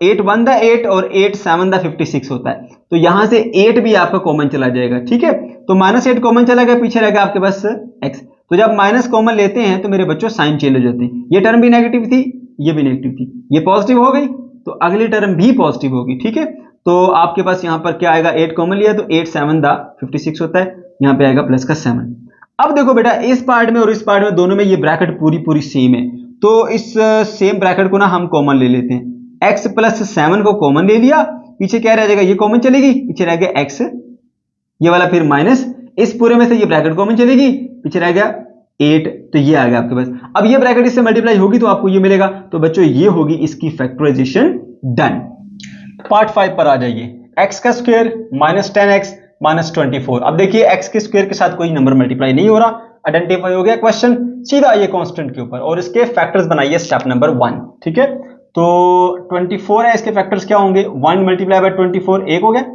8 1 दा 8 और 8 7 दा 56 होता है, तो यहां से 8 भी आपका कॉमन चला जाएगा। ठीक है, तो माइनस 8 कॉमन चला गया, पीछे रह गया आपके पास x। तो जब माइनस कॉमन लेते हैं तो मेरे बच्चों साइन चेंज हो जाते हैं, ये टर्म भी नेगेटिव थी, ये भी नेगेटिव थी, ये पॉजिटिव हो गई तो अगली टर्म भी पॉजिटिव होगी। ठीक है, तो आपके पास यहां पर क्या आएगा, 8 कॉमन लिया तो 8 7 दा 56 होता है, यहां पे आएगा प्लस का 7। अब देखो बेटा, इस पार्ट में और इस पार्ट में दोनों में ये ब्रैकेट पूरी सेम है, तो इस सेम ब्रैकेट को ना हम कॉमन ले लेते हैं। x प्लस 7 को कॉमन ले लिया, पीछे क्या रह जाएगा, ये कॉमन चलेगी, पीछे रह गया x, ये वाला फिर माइनस, इस पूरे में से ये ब्रैकेट कॉमन चलेगी, पीछे रह गया 8, तो ये आ गया आपके पास। अब ये ब्रैकेट इससे मल्टीप्लाई होगी तो आपको ये मिलेगा, तो बच्चों ये होगी इसकी फैक्टराइजेशन डन। पार्ट 5 पर आ जाइए, x का स्क्वायर माइनस 10x माइनस 24। अब देखिए x के स्क्वायर के साथ कोई नंबर मल्टीप्लाई नहीं हो रहा, आइडेंटिफाई हो गया क्वेश्चन, सीधा आइए कांस्टेंट के ऊपर और इसके फैक्टर्स बनाइए स्टेप नंबर 1। ठीक है, तो 24 है, इसके फैक्टर्स क्या होंगे, 1 मल्टीप्लाई बाय 24 1 हो गया,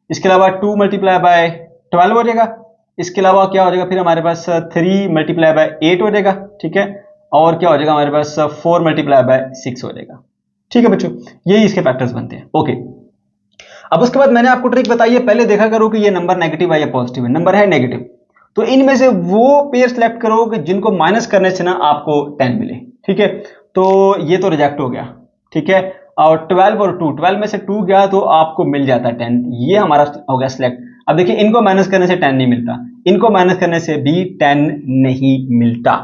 इसके अलावा 2 मल्टीप्लाई बाय 12 हो जाएगा, इसके अलावा क्या हो जाएगा फिर हमारे पास 3 मल्टीप्लाई बाय 8 हो जाएगा। ठीक है, और क्या हो जाएगा हमारे पास 4 मल्टीप्लाई बाय 6 हो जाएगा। ठीक है बच्चों, यही इसके फैक्टर्स बनते हैं। ओके, अब उसके बाद मैंने आपको ट्रिक बताई है, पहले देखा करो कि ये नंबर नेगेटिव है या पॉजिटिव है। नंबर है नेगेटिव, तो इनमें से वो पेयर सेलेक्ट करो कि जिनको माइनस करने से ना आपको 10 मिले। ठीक है, तो ये तो रिजेक्ट हो गया। ठीक है, और 12 और 2, 12 में से 2 गया तो आपको मिल जाता 10, ये हमारा हो गया सिलेक्ट। अब देखिए इनको माइनस करने से 10 नहीं मिलता, इनको माइनस करने से भी 10 नहीं मिलता,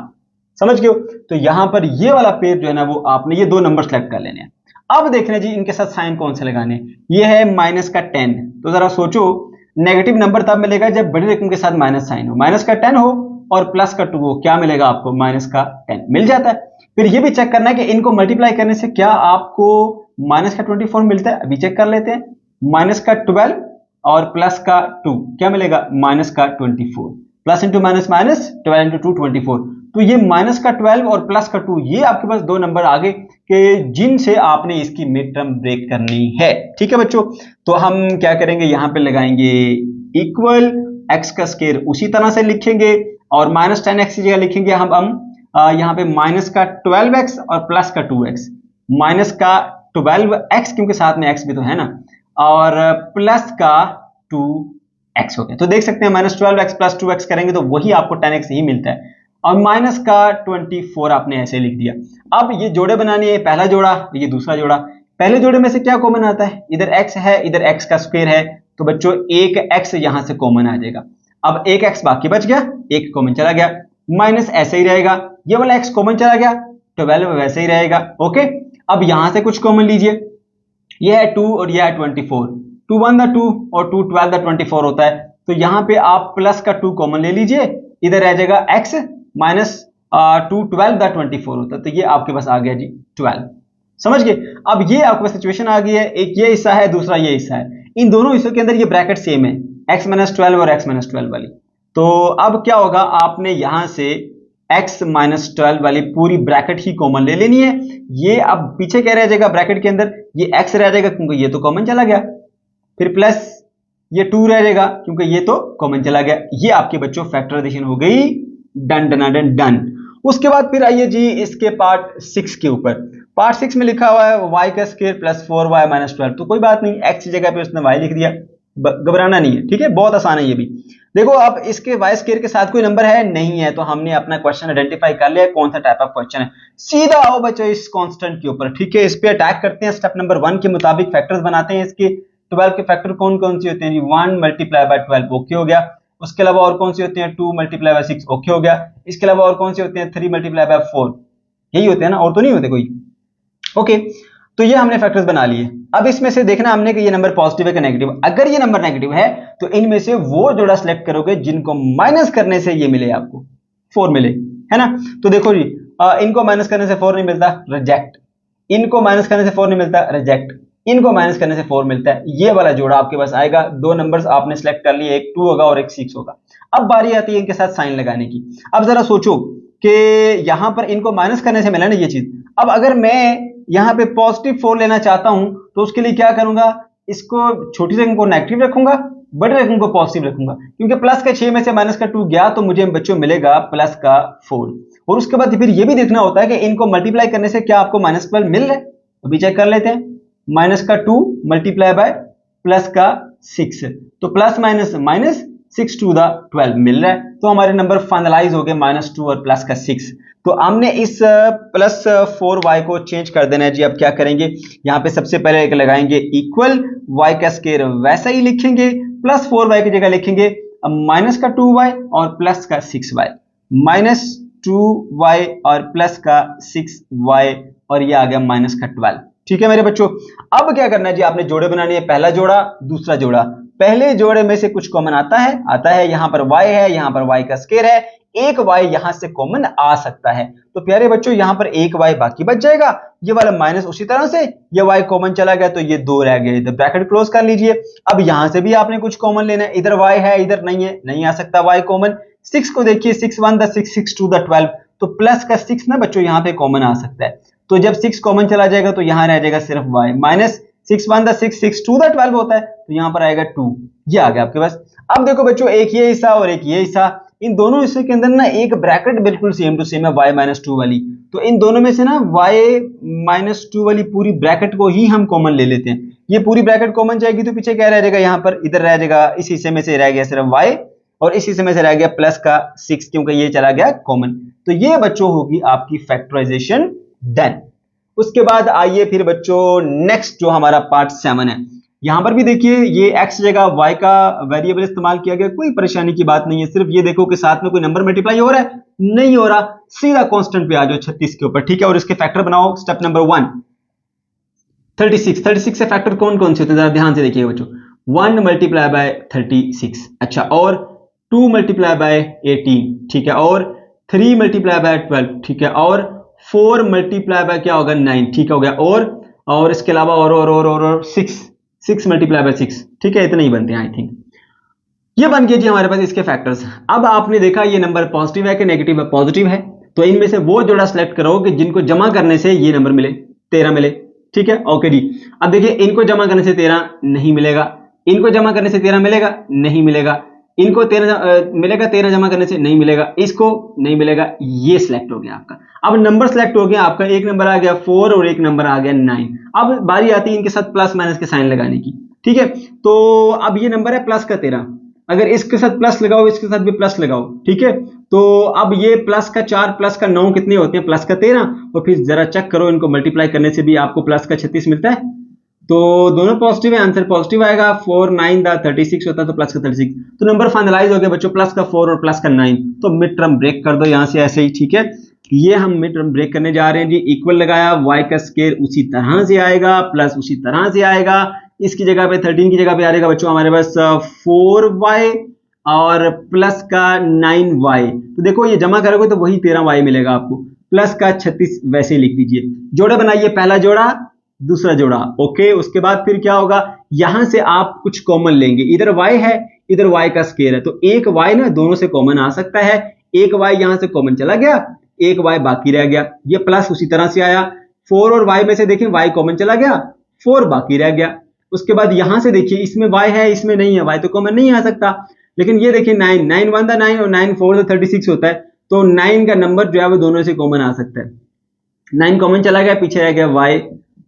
समझ गए हो। तो यहां पर ये वाला पेयर जो है ना वो आपने ये दो नंबर सेलेक्ट कर लेने हैं। अब देखना जी इनके साथ साइन कौन से लगाने, ये है माइनस का 10, तो जरा सोचो नेगेटिव नंबर तब मिलेगा जब बड़ी रकम के साथ माइनस साइन हो, माइनस का 10 हो और प्लस का 2 हो, क्या मिलेगा आपको, माइनस का 10 मिल जाता है। फिर ये भी चेक करना है कि इनको मल्टीप्लाई करने से क्या आपको माइनस का 24 मिलता है, अभी चेक कर लेते हैं। माइनस का 12 और प्लस का 2 क्या मिलेगा, माइनस का 24, plus into minus minus, 12 into 2 24, तो ये माइनस का 12 और प्लस का 2, ये आपके पास दो नंबर आ गए कि जिनसे आपने इसकी मिड टर्म ब्रेक करनी है। ठीक है बच्चों, तो हम क्या करेंगे, यहां पे लगाएंगे इक्वल, x का स्क्वायर उसी तरह से लिखेंगे और माइनस 10x की जगह लिखेंगे हम यहाँ पे माइनस का 12x और प्लस का 2x, माइनस का 12x क्योंकि साथ में x भी तो है ना, और प्लस का 2x हो गया। तो देख सकते हैं माइनस 12x प्लस 2x करेंगे तो वही आपको 10x ही मिलता है, और माइनस का 24 आपने ऐसे लिख दिया। अब ये जोड़े बनाने हैं, पहला जोड़ा ये दूसरा जोड़ा, पहले जोड़े में से क्या कॉमन आता है, इधर x है इधर x का स्क्वायर है, तो बच्चों एक x यहां से कॉमन आ जाएगा। अब एक x बाकी बच गया, एक कॉमन चला गया, माइनस ऐसे ही रहेगा, ये वाला x कॉमन चला गया, 12 वैसे ही रहेगा। ओके, अब यहां से कुछ कॉमन लीजिए, ये है 2 और ये है 24, 2 1 द 2 और 2 12 द 24 होता है। तो यहाँ पे आप प्लस का 2 कॉमन ले लीजिए, इधर रह जाएगा x माइनस 2 12 द 24 होता है। तो ये आपके पास आ गया जी 12, समझ गए। अब ये आपके पास सिचुएशन आ गई है, एक ये हिस्सा है, दूसरा ये हिस्सा है, इन दोनों हिस्सों के अंदर ये ब्रैकेट सेम है, x माइनस 12 और x माइनस 12 वाली। तो अब क्या होगा, आपने यहां से x माइनस 12 वाली पूरी ब्रैकेट ही कॉमन ले लेनी है। ये अब पीछे क्या रह जाएगा ब्रैकेट के अंदर, ये x रह जाएगा क्योंकि ये तो कॉमन चला गया, फिर प्लस ये 2 रह जाएगा क्योंकि ये तो कॉमन चला गया। ये आपके बच्चों फैक्टराइजेशन हो गई, डन डन डन डन। उसके बाद फिर आइए जी इसके पार्ट 6 के ऊपर। पार्ट 6 में लिखा हुआ है y का स्क्वायर प्लस 4y माइनस 12। तो कोई बात नहीं, x की जगह पे उसने y लिख दिया, घबराना नहीं है, ठीक है, बहुत आसान है ये भी। देखो अब इसके y स्क्वायर के साथ कोई नंबर है नहीं है, तो हमने अपना क्वेश्चन आइडेंटिफाई कर लिया कौन सा टाइप ऑफ क्वेश्चन है। सीधा आओ बच्चों इस कांस्टेंट के ऊपर, ठीक है, इस पे अटैक करते हैं। स्टेप नंबर 1 के मुताबिक फैक्टर्स बनाते हैं इसके। 12 के फैक्टर कौन कौन से होते हैं जी, 1 मल्टीप्लाई बाय 12 ओके हो गया। उसके अलावा और कौन से होते हैं, 2 मल्टीप्लाई बाय 6 ओके हो गया। इसके अलावा और कौन से होते हैं, 3 मल्टीप्लाई बाय 4, यही होते हैं ना, और तो नहीं होते कोई। ओके, तो ये हमने फैक्टर्स बना लिए। अब इसमें से देखना हमने कि ये नंबर पॉजिटिव है कि नेगेटिव। अगर ये नंबर नेगेटिव है तो इनमें से वो जोड़ा सिलेक्ट करोगे जिनको माइनस करने से ये मिले, आपको 4 मिले, है ना। तो देखो जी, इनको माइनस करने से 4 नहीं मिलता, रिजेक्ट। इनको माइनस करने से 4 नहीं मिलता, रिजेक्ट। इनको माइनस करने से 4 मिलता है। ये वाला जोड़ा आपके पास आएगा। दो नंबर्स आपने सिलेक्ट कर लिए, एक 2 होगा और एक 6 होगा। अब बारी आती है इनके साथ साइन लगाने की। अब जरा सोचो कि यहां पर इनको माइनस करने से मिला ना ये चीज। अब अगर मैं यहां पे पॉजिटिव 4 लेना चाहता हूं तो उसके लिए क्या करूंगा, इसको छोटी रकम को नेगेटिव रखूंगा, बड़ी रकम को पॉजिटिव रखूंगा, क्योंकि प्लस का 6 में से माइनस का 2 गया तो मुझे बच्चों मिलेगा प्लस का 4। और उसके बाद फिर ये भी देखना होता है कि इनको मल्टीप्लाई करने से क्या आपको माइनस 12 मिल रहा है। अभी चेक कर लेते हैं, माइनस का 2 मल्टीप्लाई बाय प्लस का 6, तो plus minus minus 6 to the 12 मिल रहा है। तो हमारे नंबर फाइनलाइज हो गए -2 और प्लस का 6। तो हमने इस प्लस 4y को चेंज कर देना है जी। अब क्या करेंगे, यहाँ पे सबसे पहले एक लगाएंगे इक्वल, y का स्क्वायर वैसा ही लिखेंगे, प्लस 4y की जगह लिखेंगे माइनस का 2y और प्लस का 6y, माइनस 2y और प्लस का 6y, और ये आ गया माइनस का 12। ठीक है मेरे बच्चों, अब क्या करना है जी, आपने जोड़े बनानी है, पहला जोड़ा दूसरा जोड़ा। पहले जोड़े में से कुछ कॉमन आता है, यहाँ पर y है, यहाँ पर y का स्क्वायर है, एक y यहां से कॉमन आ सकता है। तो प्यारे बच्चों यहाँ पर एक y बाकी बच जाएगा, ये वाला माइनस उसी तरह से, ये y कॉमन चला गया तो ये 2 रह गए, इधर ब्रैकेट क्लोज कर लीजिए। अब यहां से भी आपने कुछ कॉमन लेना है, इधर y है इधर नहीं है, नहीं आ सकता y कॉमन। 6 को देखिए, 6 1 द 6, 6 2 द 12, तो प्लस का 6 ना बच्चों यहाँ पे कॉमन आ सकता है। तो जब 6 कॉमन चला जाएगा तो यहाँ रह जाएगा सिर्फ y, माइनस 6 1 द 6, 6 2 द 12 होता है, तो यहाँ पर आएगा 2, ये आ गया आपके पास। अब देखो बच्चों, एक ये हिस्सा और एक ये हिस्सा, इन दोनों हिस्से के अंदर ना एक ब्रैकेट बिल्कुल सेम टू सेम है, y - 2 वाली। तो इन दोनों में से ना y - 2 वाली पूरी ब्रैकेट को ही हम कॉमन ले लेते हैं। ये पूरी ब्रैकेट कॉमन जाएगी तो पीछे क्या रह जाएगा, यहाँ पर इधर रह जाएगा, इस हिस्से में से रह गया सिर्फ y, और इस हिस्से में से रह गया प्लस का 6, क्योंकि ये चला गया कॉमन। तो ये बच्चों होगी आपकी फैक्टराइजेशन डन। उसके बाद आइए फिर बच्चों नेक्स्ट जो हमारा पार्ट 7 है। यहां पर भी देखिए, ये x जगह y का वेरिएबल इस्तेमाल किया गया, कोई परेशानी की बात नहीं है। सिर्फ ये देखो कि साथ में कोई नंबर मल्टीप्लाई हो रहा है, नहीं हो रहा, सीधा कांस्टेंट पे आ जाओ 36 के ऊपर, ठीक है। और इसके फैक्टर बनाओ। स्टेप नंबर 1, 36 से फैक्टर कौन कौन से होते हैं जरा ध्यान से देखिए बच्चों। 1 मल्टीप्लाई बाय 36, अच्छा, और 2 मल्टीप्लाई बाय 18, ठीक है, और 3 मल्टीप्लाई बाय 12, ठीक है, और 4 मल्टीप्लाई बाय क्या होगा 9, ठीक हो गया, और इसके अलावा और 6 मल्टीप्लाई बाय 6, ठीक है, इतने ही बनते हैं आई थिंक। ये बन गया जी हमारे पास इसके फैक्टर्स। अब आपने देखा ये नंबर पॉजिटिव है कि नेगेटिव है, पॉजिटिव है, तो इनमें से वो जोड़ा सिलेक्ट करो कि जिनको जमा करने से ये नंबर मिले, 13 मिले, ठीक है, ओके जी। अब देखिए, इनको जमा करने से 13 नहीं मिलेगा, इनको जमा करने से 13 मिलेगा, नहीं मिलेगा, इनको 13 मिलेगा, 13 जमा करने से नहीं मिलेगा, इसको नहीं मिलेगा, ये सिलेक्ट हो गया आपका। अब नंबर सिलेक्ट हो गया आपका, एक नंबर आ गया 4 और एक नंबर आ गया 9। अब बारी आती है इनके साथ प्लस माइनस के साइन लगाने की, ठीक है। तो अब ये नंबर है प्लस का 13, अगर इसके साथ प्लस लगाओ, इसके साथ भी प्लस लगाओ, ठीक है। तो अब ये प्लस का 4 प्लस का 9 कितने होते हैं, प्लस का 13, और फिर जरा चेक करो, इनको मल्टीप्लाई करने से भी आपको प्लस का 36 मिलता है। तो दोनों पॉजिटिव है, आंसर पॉजिटिव आएगा। 4 9 द 36 होता है तो प्लस का 36, तो नंबर फाइनलाइज हो गया बच्चों, प्लस का 4 और प्लस का 9। तो मिड टर्म ब्रेक कर दो यहां से ऐसे ही, ठीक है, ये हम मिड टर्म ब्रेक करने जा रहे हैं जी। इक्वल लगाया, y का स्क्वायर उसी तरह से आएगा, प्लस उसी तरह से आएगा। इसकी जगह पे 13 की जगह पे आ जाएगा बच्चों हमारे पास 4y और प्लस का 9y। तो देखो ये जमा करोगे तो वही 13y मिलेगा आपको, प्लस का 36 वैसे लिख दीजिए। जोड़े बनाइए, पहला जोड़ा दूसरा जोड़ा, ओके। उसके बाद फिर क्या होगा, यहां से आप कुछ कॉमन लेंगे, इधर y है इधर y का स्क्वायर है, तो एक y ना दोनों से कॉमन आ सकता है। एक y यहां से कॉमन चला गया, एक y बाकी रह गया। ये प्लस उसी तरह से आया, 4 और y में से देखें y कॉमन चला गया, 4 बाकी रह गया। उसके बाद यहां से देखिए इसमें y है इसमें नहीं है, y तो कॉमन नहीं आ सकता। लेकिन ये देखिए 9 9 1 था 9 और 9 4 था 36 होता है, तो 9 का नंबर जो है वो दोनों से कॉमन आ सकता है। 9 कॉमन चला गया, पीछे रह गया y,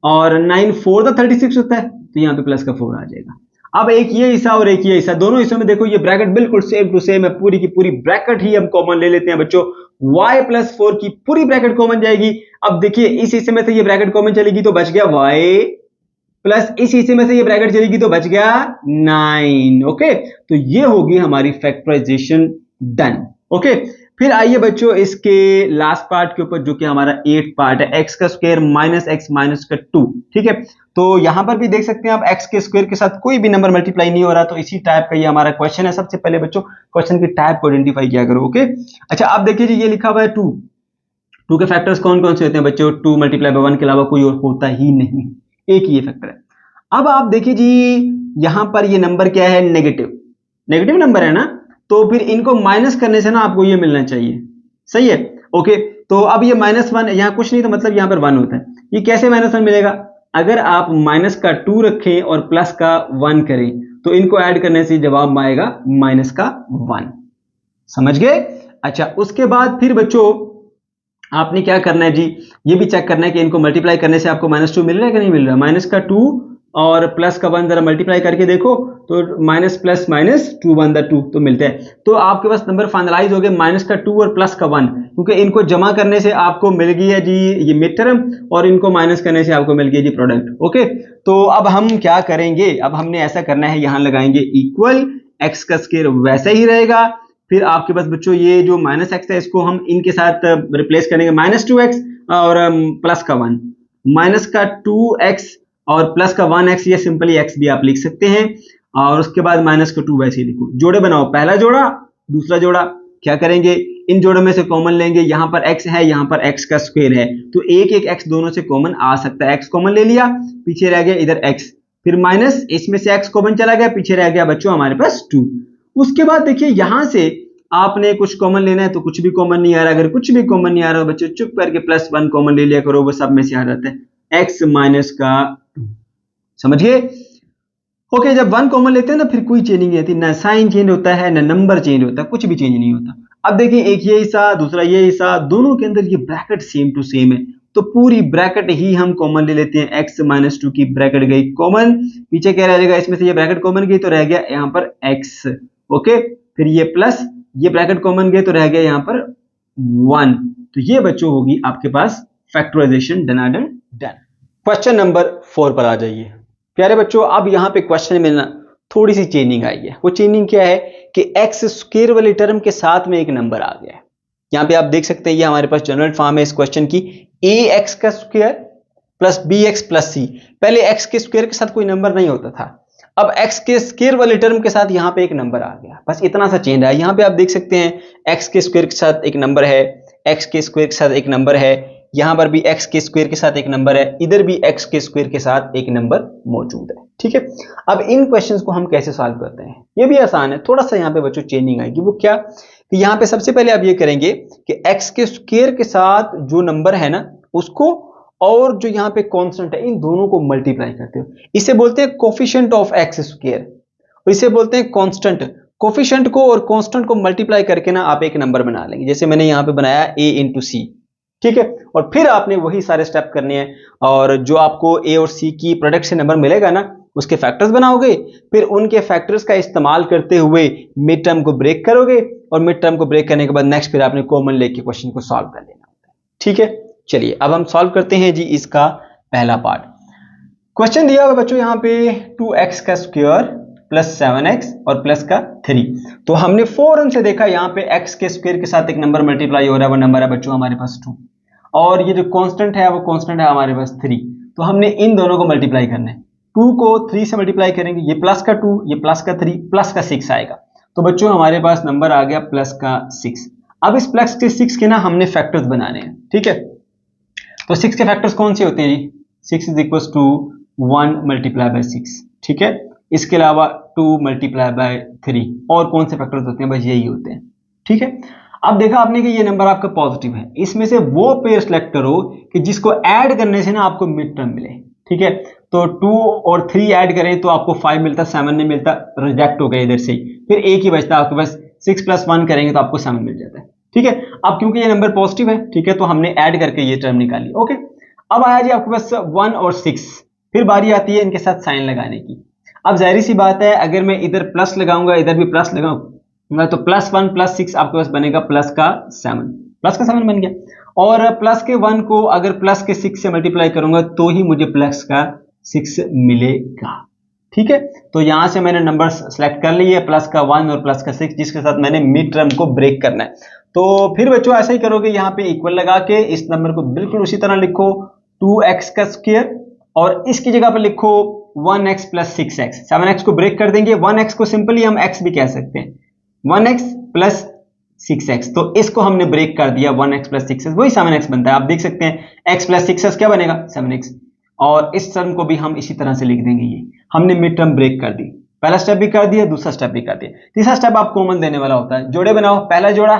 और 9 4 था 36 होता है, तो यहाँ पे प्लस का 4 आ जाएगा। अब एक ये हिस्सा और एक ये हिस्सा, दोनों हिस्सों में देखो ये ब्रैकेट बिल्कुल सेम टू सेम है, पूरी की पूरी ब्रैकेट ही हम कॉमन ले लेते हैं बच्चों। y प्लस 4 की पूरी ब्रैकेट कॉमन जाएगी। अब देखिए इस हिस्से में से ये ब्रैकेट कॉमन चलेगी तो बच गया y, प्लस इस हिस्से में से ये ब्रैकेट चलेगी तो बच गया 9, ओके। तो ये होगी हमारी फैक्टराइजेशन डन, ओके। फिर आइए बच्चों इसके लास्ट पार्ट के ऊपर, जो कि हमारा 8th पार्ट है, x का स्क्वायर माइनस x माइनस का 2, ठीक है। तो यहां पर भी देख सकते हैं आप x के स्क्वायर के साथ कोई भी नंबर मल्टीप्लाई नहीं हो रहा, तो इसी टाइप का ये हमारा क्वेश्चन है। सबसे पहले बच्चों क्वेश्चन की टाइप को आइडेंटिफाई किया करो, ओके। अच्छा अब देखिए जी, ये लिखा हुआ है 2 के फैक्टर्स कौन कौन से होते हैं बच्चों, 2 मल्टीप्लाई बाय 1 के अलावा कोई और होता ही नहीं, एक ही ये फैक्टर है। अब आप देखिए जी यहां पर ये नंबर क्या है, नेगेटिव नंबर है ना, तो फिर इनको माइनस करने से ना आपको ये मिलना चाहिए, सही है, ओके। तो अब ये -1 यहाँ कुछ नहीं, तो मतलब यहाँ पर 1 होता है। ये कैसे -1 मिलेगा, अगर आप माइनस का 2 रखें और प्लस का 1 करें तो इनको ऐड करने से जवाब आएगा माइनस का 1, समझ गए। अच्छा उसके बाद फिर बच्चों आपने क्या करना है जी, ये भी चेक करना है कि इनको मल्टीप्लाई करने से आपको -2 मिल रहा है कि नहीं मिल रहा। माइनस का 2 और प्लस का 1 जरा मल्टीप्लाई करके देखो, तो माइनस प्लस माइनस 2 1 2 तो मिलते हैं। तो आपके पास नंबर फाइनलाइज हो गए -2 और प्लस का 1, क्योंकि इनको जमा करने से आपको मिल गई है जी ये मिड टर्म, और इनको माइनस करने से आपको मिल गई जी प्रोडक्ट, ओके। तो अब हम क्या करेंगे, अब हमने ऐसा करना है, यहां लगाएंगे इक्वल, x का स्क्वायर वैसे ही रहेगा। फिर आपके पास बच्चों ये जो -x है इसको हम इनके साथ रिप्लेस करेंगे, -2x और प्लस का 1, माइनस का 2x और प्लस का 1x, ये सिंपली x भी आप लिख सकते हैं, और उसके बाद माइनस का 2 वैसे ही लिखो। जोड़े बनाओ, पहला जोड़ा दूसरा जोड़ा, क्या करेंगे इन जोड़ों में से कॉमन लेंगे, यहां पर x है यहां पर x का स्क्वायर है, तो एक एक x दोनों से कॉमन आ सकता है, x कॉमन ले लिया, पीछे रह गया इधर x, फिर माइनस इसमें से x कॉमन चला गया, पीछे रह गया बच्चों हमारे पास 2। उसके बाद देखिए यहां से आपने कुछ कॉमन लेना है, तो कुछ भी कॉमन नहीं आ रहा, अगर कुछ भी कॉमन नहीं आ रहा बच्चों चुप करके +1 कॉमन ले लिया करो, वो सब में से आ जाता है x माइनस का 2, समझ गए, ओके। जब 1 कॉमन लेते हैं ना फिर कोई चेंजिंग नहीं होती, ना साइन चेंज होता है ना नंबर चेंज होता है, कुछ भी चेंज नहीं होता। अब देखिए एक ये हिस्सा दूसरा ये हिस्सा, दोनों के अंदर ये ब्रैकेट सेम टू सेम है, तो पूरी ब्रैकेट ही हम कॉमन ले लेते हैं। x माइनस 2 की ब्रैकेट गई कॉमन, पीछे क्या रह जाएगा, इसमें से ये ब्रैकेट कॉमन गई तो रह गया यहाँ पर x, ओके। फिर ये प्लस ये ब्रैकेट कॉमन गए तो रह गया यहाँ पर 1, तो ये बच्चों होगी आपके पास फैक्टराइजेशन डन। क्वेश्चन नंबर 4 पर आ जाइए प्यारे बच्चों। अब यहाँ पे क्वेश्चन में ना थोड़ी सी चेंजिंग आई है। वो चेंजिंग क्या है कि x स्क्वायर वाली टर्म के साथ में एक नंबर आ गया है। यहाँ पे आप देख सकते हैं ये हमारे पास जनरल फॉर्म है इस क्वेश्चन की, ax का square plus bx plus c। पहले x के स्क्वायर के साथ कोई नंबर नहीं होता था, अब x के स्क्वायर वाले टर्म के साथ यहाँ पे एक नंबर आ गया, बस इतना सा चेंज है। यहाँ पे आप देख सकते हैं x के स्क्वायर के साथ एक नंबर है, x के स्क्वायर के साथ एक नंबर है, यहाँ पर भी x के स्क्वायर के साथ एक नंबर है, इधर भी x के स्क्वायर के साथ एक नंबर मौजूद है, ठीक है। अब इन क्वेश्चंस को हम कैसे सॉल्व करते हैं, ये भी आसान है, थोड़ा सा यहाँ पे बच्चों चेंजिंग आएगी। वो क्या कि यहाँ पे सबसे पहले आप ये करेंगे कि x के स्क्वायर के साथ जो नंबर है ना उसको और जो यहाँ पे कांस्टेंट है इन दोनों को मल्टीप्लाई करते हो, इसे बोलते हैं कोफिशिएंट ऑफ x स्क्वायर, और इसे बोलते हैं कांस्टेंट। कोफिशिएंट को और कांस्टेंट को मल्टीप्लाई करके ना आप एक नंबर बना लेंगे, जैसे मैंने यहाँ पे बनाया a इंटू सी, ठीक है। और फिर आपने वही सारे स्टेप करने हैं, और जो आपको a और c की प्रोडक्ट से नंबर मिलेगा ना उसके फैक्टर्स बनाओगे, फिर उनके फैक्टर्स का इस्तेमाल करते हुए मिड टर्म को ब्रेक करोगे, और मिड टर्म को ब्रेक करने के बाद नेक्स्ट फिर आपने कॉमन लेके क्वेश्चन को सॉल्व कर लेना होता है, ठीक है। चलिए अब हम सॉल्व करते हैं जी इसका पहला पार्ट। क्वेश्चन दिया हुआ बच्चों यहाँ पे 2x का स्क्वायर प्लस 7x और प्लस का 3। तो हमने फौरन से देखा यहाँ पे x के स्क्वायर के साथ एक नंबर मल्टीप्लाई हो रहा है, वो नंबर है बच्चों हमारे पास 2, और ये जो कांस्टेंट है वो कांस्टेंट है हमारे पास 3। तो हमने इन दोनों को मल्टीप्लाई करना है, 2 को 3 से मल्टीप्लाई करेंगे, ये प्लस का 2, ये प्लस का 3, प्लस का 6 आएगा। तो बच्चों हमारे पास नंबर आ गया प्लस का 6। अब इस प्लस के 6 के ना हमने फैक्टर्स बनाने हैं, ठीक है। तो 6 के फैक्टर्स कौन से होते हैं जी? 6 is equal to 1 multiply by 6, ठीक है। इसके अलावा 2 मल्टीप्लाई बाय 3, और कौन से फैक्टर्स होते हैं? बस यही होते हैं, ठीक है। अब देखा आपने कि ये नंबर आपका पॉजिटिव है, इसमें से वो पेयर सेलेक्ट करो कि जिसको ऐड करने से ना आपको मिड टर्म मिले, ठीक है। तो 2 और 3 ऐड करें तो आपको 5 मिलता, 7 नहीं मिलता, रिजेक्ट हो गया इधर से ही। फिर एक ही बचता आपके पास, 6 + 1 करेंगे तो आपको 7 मिल जाता है, ठीक है। अब क्योंकि ये नंबर पॉजिटिव है, ठीक है, तो हमने ऐड करके ये टर्म निकाली, ओके। अब आया जी आपके पास 1 और 6, फिर बारी आती है इनके साथ साइन लगाने की। अब जाहिर सी बात है, अगर मैं इधर प्लस लगाऊंगा, इधर भी प्लस लगाऊंगा, तो +1 + 6 आपके पास बनेगा प्लस का 7, प्लस का 7 बन गया। और प्लस के 1 को अगर प्लस के 6 से मल्टीप्लाई करूंगा तो ही मुझे प्लस का 6 मिलेगा, ठीक है। तो यहां से मैंने नंबर सेलेक्ट कर लिए, प्लस का 1 और प्लस का 6, जिसके साथ मैंने मिड टर्म को ब्रेक करना है। तो फिर बच्चों ऐसा ही करोगे, यहाँ पे इक्वल लगा के इस नंबर को बिल्कुल उसी तरह लिखो, 2x का स्क्वायर, और इसकी जगह पर लिखो 1x + 6x। 7x को ब्रेक कर देंगे, 1x को सिंपली हम x भी कह सकते हैं, 1x + 6x। तो इसको हमने ब्रेक कर दिया, 1x + 6x वही 7x बनता है। आप देख सकते हैं x + 6x क्या बनेगा? 7x। और इस टर्म को भी हम इसी तरह से लिख देंगे, ये हमने मिड टर्म ब्रेक कर दी। पहला स्टेप भी कर दिया, दूसरा स्टेप भी कर दिया। तीसरा स्टेप आप कॉमन देने वाला होता है, जोड़े बनाओ, पहला जोड़ा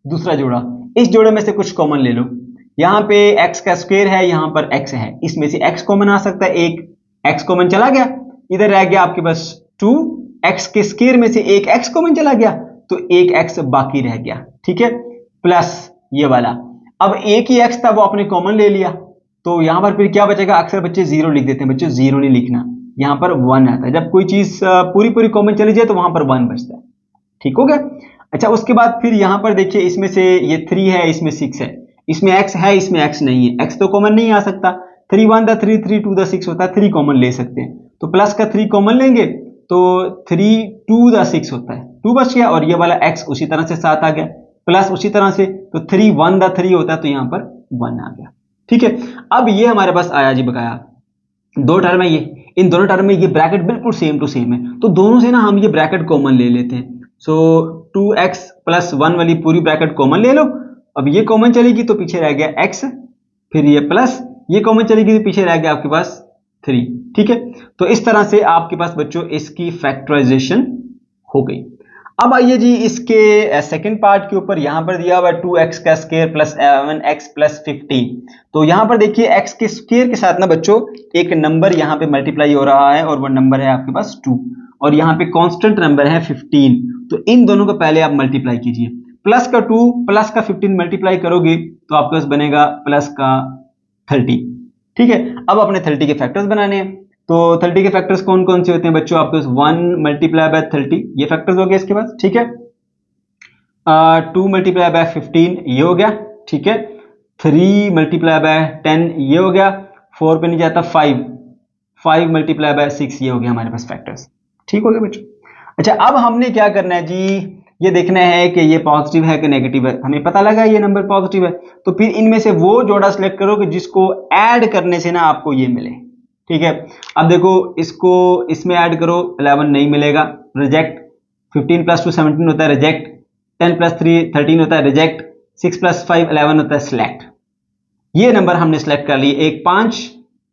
दूसरा जोड़ा, इस जोड़े में से कुछ कॉमन ले लो। यहाँ पे x का स्क्वायर है, यहाँ पर x है, इसमें से x कॉमन आ सकता है, एक x कॉमन चला गया, इधर रह गया आपके पास 2, x के स्क्वायर में से एक x कॉमन चला गया तो एक x बाकी रह गया, ठीक है, प्लस ये वाला। अब एक ही x था वो आपने कॉमन ले लिया, तो यहां पर फिर क्या बचेगा? अक्सर बच्चे 0 लिख देते हैं, बच्चे 0 नहीं लिखना, यहां पर 1 आता है। जब कोई चीज पूरी कॉमन चली जाए तो वहां पर 1 बचता है, ठीक हो गया। अच्छा, उसके बाद फिर यहां पर देखिए, इसमें से ये 3 है, इसमें 6 है, इसमें x है, इसमें x नहीं है, x तो कॉमन नहीं आ सकता। 3 * 1 = 3, 3 * 2 = 6 होता है, 3 कॉमन ले सकते हैं, तो प्लस का 3 कॉमन लेंगे तो 3 * 2 = 6 होता है, 2 बच गया, और ये वाला x उसी तरह से 7 आ गया, प्लस उसी तरह से, तो 3 * 1 = 3 होता है, तो यहाँ पर 1 आ गया, ठीक है। अब ये हमारे पास आया जी बकाया, दो टर्म है ये, इन दोनों टर्म में ये ब्रैकेट बिल्कुल सेम टू सेम है, तो दोनों से ना हम ये ब्रैकेट कॉमन ले लेते हैं। सो 2x + 1 वाली पूरी ब्रैकेट कॉमन ले लो। अब ये कॉमन चलेगी तो पीछे रह गया x, फिर ये प्लस, ये कॉमन चलेगी तो पीछे रह गया आपके पास 3, ठीक है। तो इस तरह से आपके पास बच्चों इसकी फैक्टराइजेशन हो गई। अब आइए जी इसके सेकंड पार्ट के ऊपर, यहां पर दिया हुआ 2x का स्क्वायर + 7x + 15। तो यहां पर देखिए x के स्क्वायर के साथ ना बच्चों एक नंबर यहां पे मल्टीप्लाई हो रहा है, और वो नंबर है आपके पास 2, और यहाँ पे कांस्टेंट नंबर है 15। तो इन दोनों को पहले आप मल्टीप्लाई कीजिए, प्लस का 2 प्लस का 15 मल्टीप्लाई करोगे तो आपके पास बनेगा प्लस का 30, ठीक है। अब अपने 30 के फैक्टर्स बनाने हैं, तो 30 के फैक्टर्स कौन कौन से होते हैं बच्चों? आपके पास 1 × 30 ये फैक्टर्स हो गए इसके पास, ठीक है। 2 × 15 ये हो गया, ठीक है। 3 × 10 ये हो गया, 4 पे नहीं जाता, 5 × 6 ये हो गया हमारे पास फैक्टर्स, ठीक हो गया बच्चों। अच्छा, अब हमने क्या करना है जी, ये देखना है कि ये पॉजिटिव है कि नेगेटिव है। हमें पता लगा ये नंबर पॉजिटिव है, तो फिर इनमें से वो जोड़ा सिलेक्ट करो कि जिसको ऐड करने से ना आपको ये मिले, ठीक है। अब देखो, इसको इसमें ऐड करो, 11 नहीं मिलेगा, रिजेक्ट। 15 + 2 17 होता है, रिजेक्ट। 10 + 3 13 होता है, रिजेक्ट। 6 + 5 11 होता है, सिलेक्ट। ये नंबर हमने सिलेक्ट कर लिए, एक 5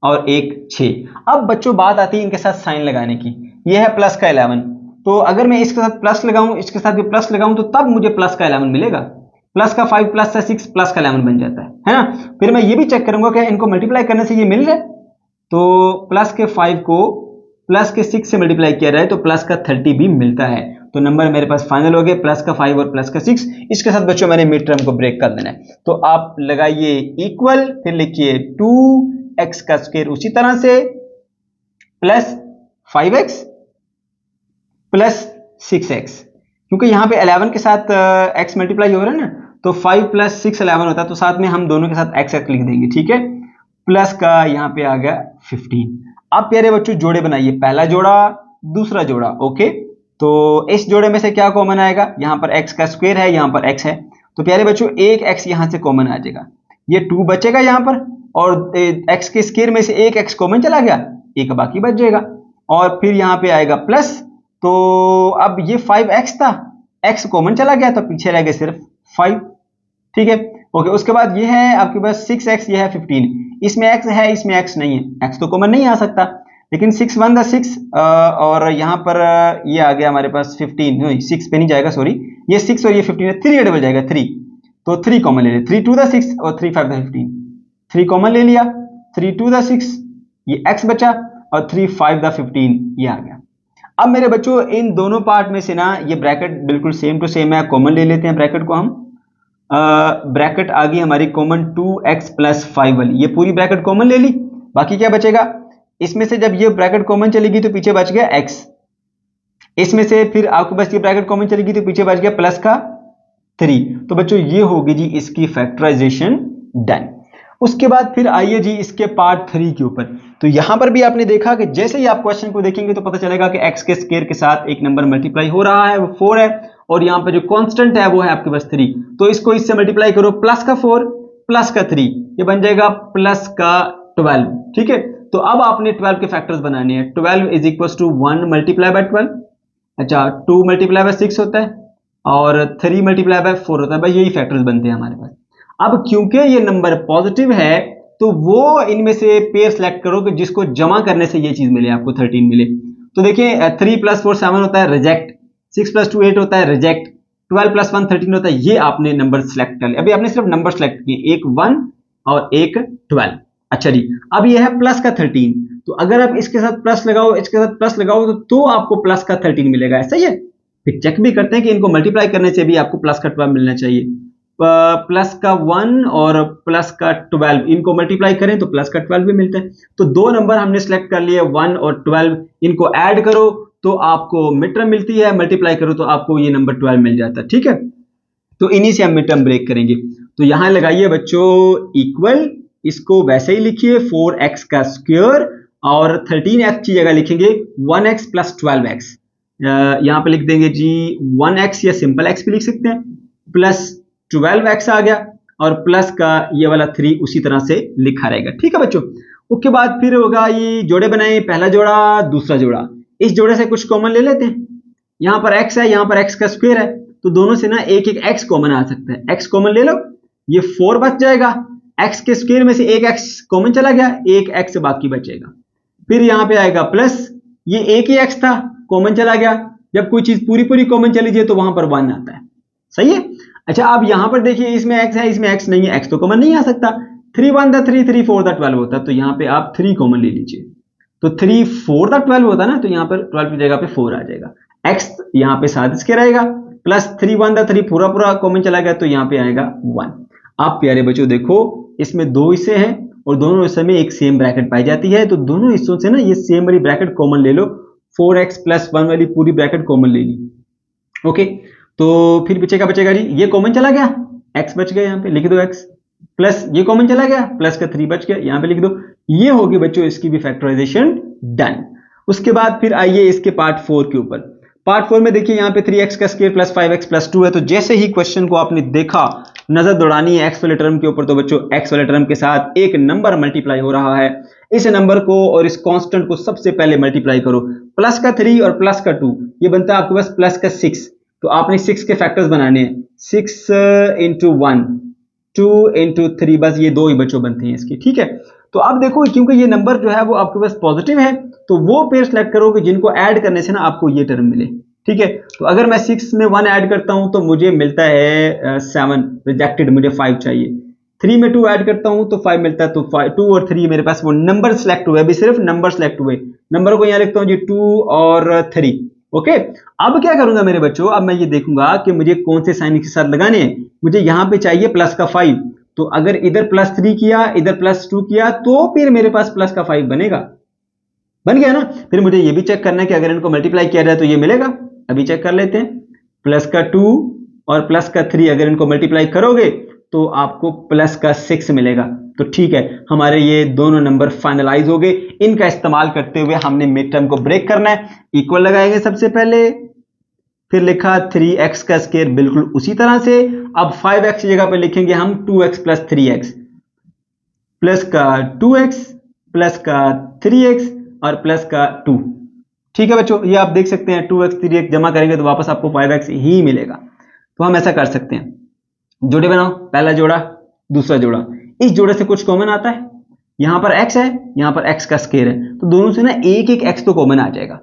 और एक 6। अब बच्चों बात आती है इनके साथ साइन लगाने की। ये है प्लस का 11, तो अगर मैं इसके साथ प्लस लगाऊं, इसके साथ भी प्लस लगाऊं, तो तब मुझे प्लस का 11 मिलेगा। प्लस का 5 प्लस का 6 प्लस का 11 बन जाता है ना। फिर मैं ये भी चेक करूंगा कि इनको मल्टीप्लाई करने से ये मिल रहा है, तो प्लस के 5 को प्लस के 6 से मल्टीप्लाई किया जाए तो प्लस का 30 भी मिलता है। तो नंबर मेरे पास फाइनल हो गए, प्लस का 5 और प्लस का 6। इसके साथ बच्चों मैंने मिड टर्म को ब्रेक कर देना है, तो आप लगाइए इक्वल, फिर लिखिए 2x का स्क्वायर उसी तरह से प्लस 5x प्लस 6x, क्योंकि यहाँ पे 11 के साथ x मल्टीप्लाई हो रहा है ना, तो 5 + 6 11 होता है, तो साथ में हम दोनों के साथ x लिख देंगे, ठीक है। प्लस का यहाँ पे आ गया 15। अब प्यारे बच्चों जोड़े बनाइए, पहला जोड़ा दूसरा जोड़ा। ओके, तो इस जोड़े में से क्या कॉमन आएगा, यहाँ पर x का स्क्वायर है, यहाँ पर x है, तो प्यारे बच्चों एक x यहाँ से कॉमन आ जाएगा, ये 2 बचेगा यहाँ पर, और x के स्क्वायर में से एक x कॉमन चला गया, एक बाकी बच जाएगा, और फिर यहाँ पे आएगा प्लस, तो अब ये 5x था, x कॉमन चला गया तो पीछे रह गया सिर्फ 5। ठीक है, ओके, उसके बाद ये है आपके पास 6x, ये है 15, इसमें x है इसमें x नहीं है, x तो कॉमन नहीं आ सकता, लेकिन 6 1 द 6, और यहाँ पर ये आ गया हमारे पास 15, नहीं 6 पे नहीं जाएगा, सॉरी, ये 6 और ये 15 है, 3 डबल जाएगा 3, तो 3 कॉमन ले लिया, 3 2 द 6 और 3 5 द 15, 3 कॉमन ले लिया, 3 2 द 6, ये x बचा, और 3 5 द 15 ये आ गया। अब मेरे बच्चों इन दोनों पार्ट में से ना ये ब्रैकेट बिल्कुल सेम टू सेम है, कॉमन ले लेते हैं ब्रैकेट को हम, ब्रैकेट आ गई हमारी कॉमन 2x प्लस 5 वाली, ये पूरी ब्रैकेट कॉमन ले ली, बाकी क्या बचेगा, इसमें से जब ये ब्रैकेट कॉमन चलेगी तो पीछे बच गया x, इसमें से फिर आपके पास ये ब्रैकेट कॉमन चलेगी तो पीछे बच गया प्लस का 3, तो बच्चों ये होगी जी इसकी फैक्टराइजेशन डन। उसके बाद फिर आइए जी इसके पार्ट 3 के ऊपर, तो यहां पर भी आपने देखा कि जैसे ही आप क्वेश्चन को देखेंगे तो पता चलेगा कि x के स्क्वायर के साथ एक नंबर मल्टीप्लाई हो रहा है, वो 4 है, और यहाँ पे जो कांस्टेंट है वो है आपके पास 3, तो इसको इससे मल्टीप्लाई करो, प्लस का 4 प्लस का 3, ये बन जाएगा प्लस का 12। ठीक है, तो अब आपने 12 के फैक्टर्स बनाने हैं, 12 is equal to 1 multiply by 12, अच्छा 2 मल्टीप्लाई बाय 6 होता है, और 3 मल्टीप्लाई बाय 4 होता है, भाई यही फैक्टर्स बनते हैं हमारे पास। अब क्योंकि ये नंबर पॉजिटिव है तो वो इनमें से पेयर सेलेक्ट करो कि जिसको जमा करने से ये चीज मिले, आपको 13 मिले, तो देखिए 3 + 4 7 होता है, रिजेक्ट, 6 + 2 8 होता है, रिजेक्ट, 12 + 1 13 होता है, ये आपने नंबर सेलेक्ट कर लिया, अभी आपने सिर्फ नंबर सेलेक्ट किए, एक 1 और एक 12। अच्छा जी, अब ये है प्लस का 13, तो अगर आप इसके साथ प्लस लगाओ, इसके साथ प्लस लगाओ तो आपको प्लस का 13 मिलेगा, सही है। फिर चेक भी करते हैं कि इनको मल्टीप्लाई करने से भी आपको प्लस का 12 मिलना चाहिए, प्लस का 1 और प्लस का 12 इनको मल्टीप्लाई करें तो प्लस का 12 भी मिलता है, तो दो नंबर हमने सेलेक्ट कर लिए 1 और 12, इनको ऐड करो तो आपको मिड टर्म मिलती है, मल्टीप्लाई करो तो आपको ये नंबर 12 मिल जाता है। ठीक है, तो इन्हीं से हम मिड टर्म ब्रेक करेंगे, तो यहां लगाइए बच्चों इक्वल, इसको वैसे ही लिखिए 4x का स्क्वायर, और 13x की जगह लिखेंगे 1x + 12x, यहां पे लिख देंगे जी 1x, या सिंपल x भी लिख सकते हैं, प्लस 12x आ गया, और प्लस का ये वाला 3 उसी तरह से लिखा रहेगा। ठीक है बच्चों, उसके बाद फिर होगा ये जोड़े बनाए, पहला जोड़ा दूसरा जोड़ा, इस जोड़े से कुछ कॉमन ले लेते हैं, यहाँ पर x है, यहाँ पर x का स्क्वायर है, तो दोनों से ना एक एक x कॉमन आ सकता है, x कॉमन ले लो, ये 4 बच जाएगा, x के स्क्वायर में से एक x कॉमन चला गया, एक x बाकी बचेगा, फिर यहाँ पे आएगा प्लस, ये एक ही x था कॉमन चला गया, जब कोई चीज पूरी पूरी कॉमन चली जाए तो वहां पर 1 आता है, सही है। अच्छा, अब यहां पर देखिए इसमें x है इसमें x नहीं है, x तो कॉमन नहीं आ सकता, 3 1 द 3 3 4 द 12 होता है, तो यहाँ पे आप 3 कॉमन ले लीजिए, तो 3 4 द 12 होता है ना, तो यहाँ पर 12 की जगह पे 4 आ जाएगा, x यहाँ पे साथ इसके रहेगा, प्लस 3 1 द 3 पूरा पूरा कॉमन चला गया, तो यहाँ पे आएगा 1। आप प्यारे बच्चों देखो इसमें दो हिस्से हैं और दोनों हिस्से में एक सेम ब्रैकेट पाई जाती है, तो दोनों हिस्सों से ना ये सेम वाली ब्रैकेट कॉमन ले लो, 4x + 1 वाली पूरी ब्रैकेट कॉमन ले ली। ओके, तो फिर बचेगा जी ये कॉमन चला गया, x बच गया, यहाँ पे लिख दो x, प्लस ये कॉमन चला गया, प्लस का 3 बच गया, यहाँ पे लिख दो, ये होगी बच्चों इसकी भी फैक्टराइजेशन डन। उसके बाद फिर आइए इसके पार्ट 4 के ऊपर, पार्ट 4 में देखिए यहाँ पे 3x का स्क्वायर प्लस 5x + 2 है, तो जैसे ही क्वेश्चन को आपने देखा, नजर दौड़ानी है x वाले टर्म के ऊपर, तो बच्चों x वाले टर्म के साथ एक नंबर मल्टीप्लाई हो रहा है, इस नंबर को और इस कांस्टेंट को सबसे पहले मल्टीप्लाई करो, प्लस का 3 और प्लस का 2, ये बनता है आपके पास प्लस का 6, तो आपने 6 के फैक्टर्स बनाने हैं, 6 × 1 2 × 3, बस ये दो ही बच्चों बनते हैं इसके। ठीक है, तो अब देखो क्योंकि ये नंबर जो है वो आपके पास पॉजिटिव है, तो वो पेयर सेलेक्ट करो कि जिनको ऐड करने से ना आपको ये टर्म मिले। ठीक है, तो अगर मैं 6 में 1 ऐड करता हूं तो मुझे मिलता है 7, रिजेक्टेड, मुझे 5 चाहिए, 3 में 2 ऐड करता हूं तो 5 मिलता है, तो 2 और 3 मेरे पास वो नंबर सेलेक्ट हुए, अभी सिर्फ नंबर सेलेक्ट हुए, नंबर को यहां लिखता हूं जी 2 और 3। ओके, अब क्या करूंगा मेरे बच्चों, अब मैं ये देखूंगा कि मुझे कौन से साइन के साथ लगाने हैं, मुझे यहां पे चाहिए प्लस का 5, तो अगर इधर +3 किया इधर +2 किया तो फिर मेरे पास प्लस का 5 बनेगा, बन गया ना। फिर मुझे ये भी चेक करना है कि अगर इनको मल्टीप्लाई किया जाए तो ये मिलेगा, अभी चेक कर लेते हैं, प्लस का 2 और प्लस का 3 अगर इनको मल्टीप्लाई करोगे तो आपको प्लस का 6 मिलेगा, तो ठीक है, हमारे ये दोनों नंबर फाइनलाइज हो गए। इनका इस्तेमाल करते हुए हमने मिड टर्म को ब्रेक करना है। इक्वल लगाएंगे सबसे पहले, फिर लिखा 3x का स्क्वायर बिल्कुल उसी तरह से। अब 5x की जगह पे लिखेंगे हम 2x प्लस 3x प्लस का 2x प्लस का 3x और प्लस का 2। ठीक है बच्चों, ये आप देख सकते हैं 2x 3x जमा करेंगे तो वापस आपको 5x ही मिलेगा। तो हम ऐसा कर सकते हैं, जोड़े बनाओ, पहला जोड़ा दूसरा जोड़ा। इस जोड़े से कुछ कॉमन आता है, यहां पर x है, यहां पर x का स्क्वायर है, तो दोनों से ना एक एक x तो कॉमन आ जाएगा।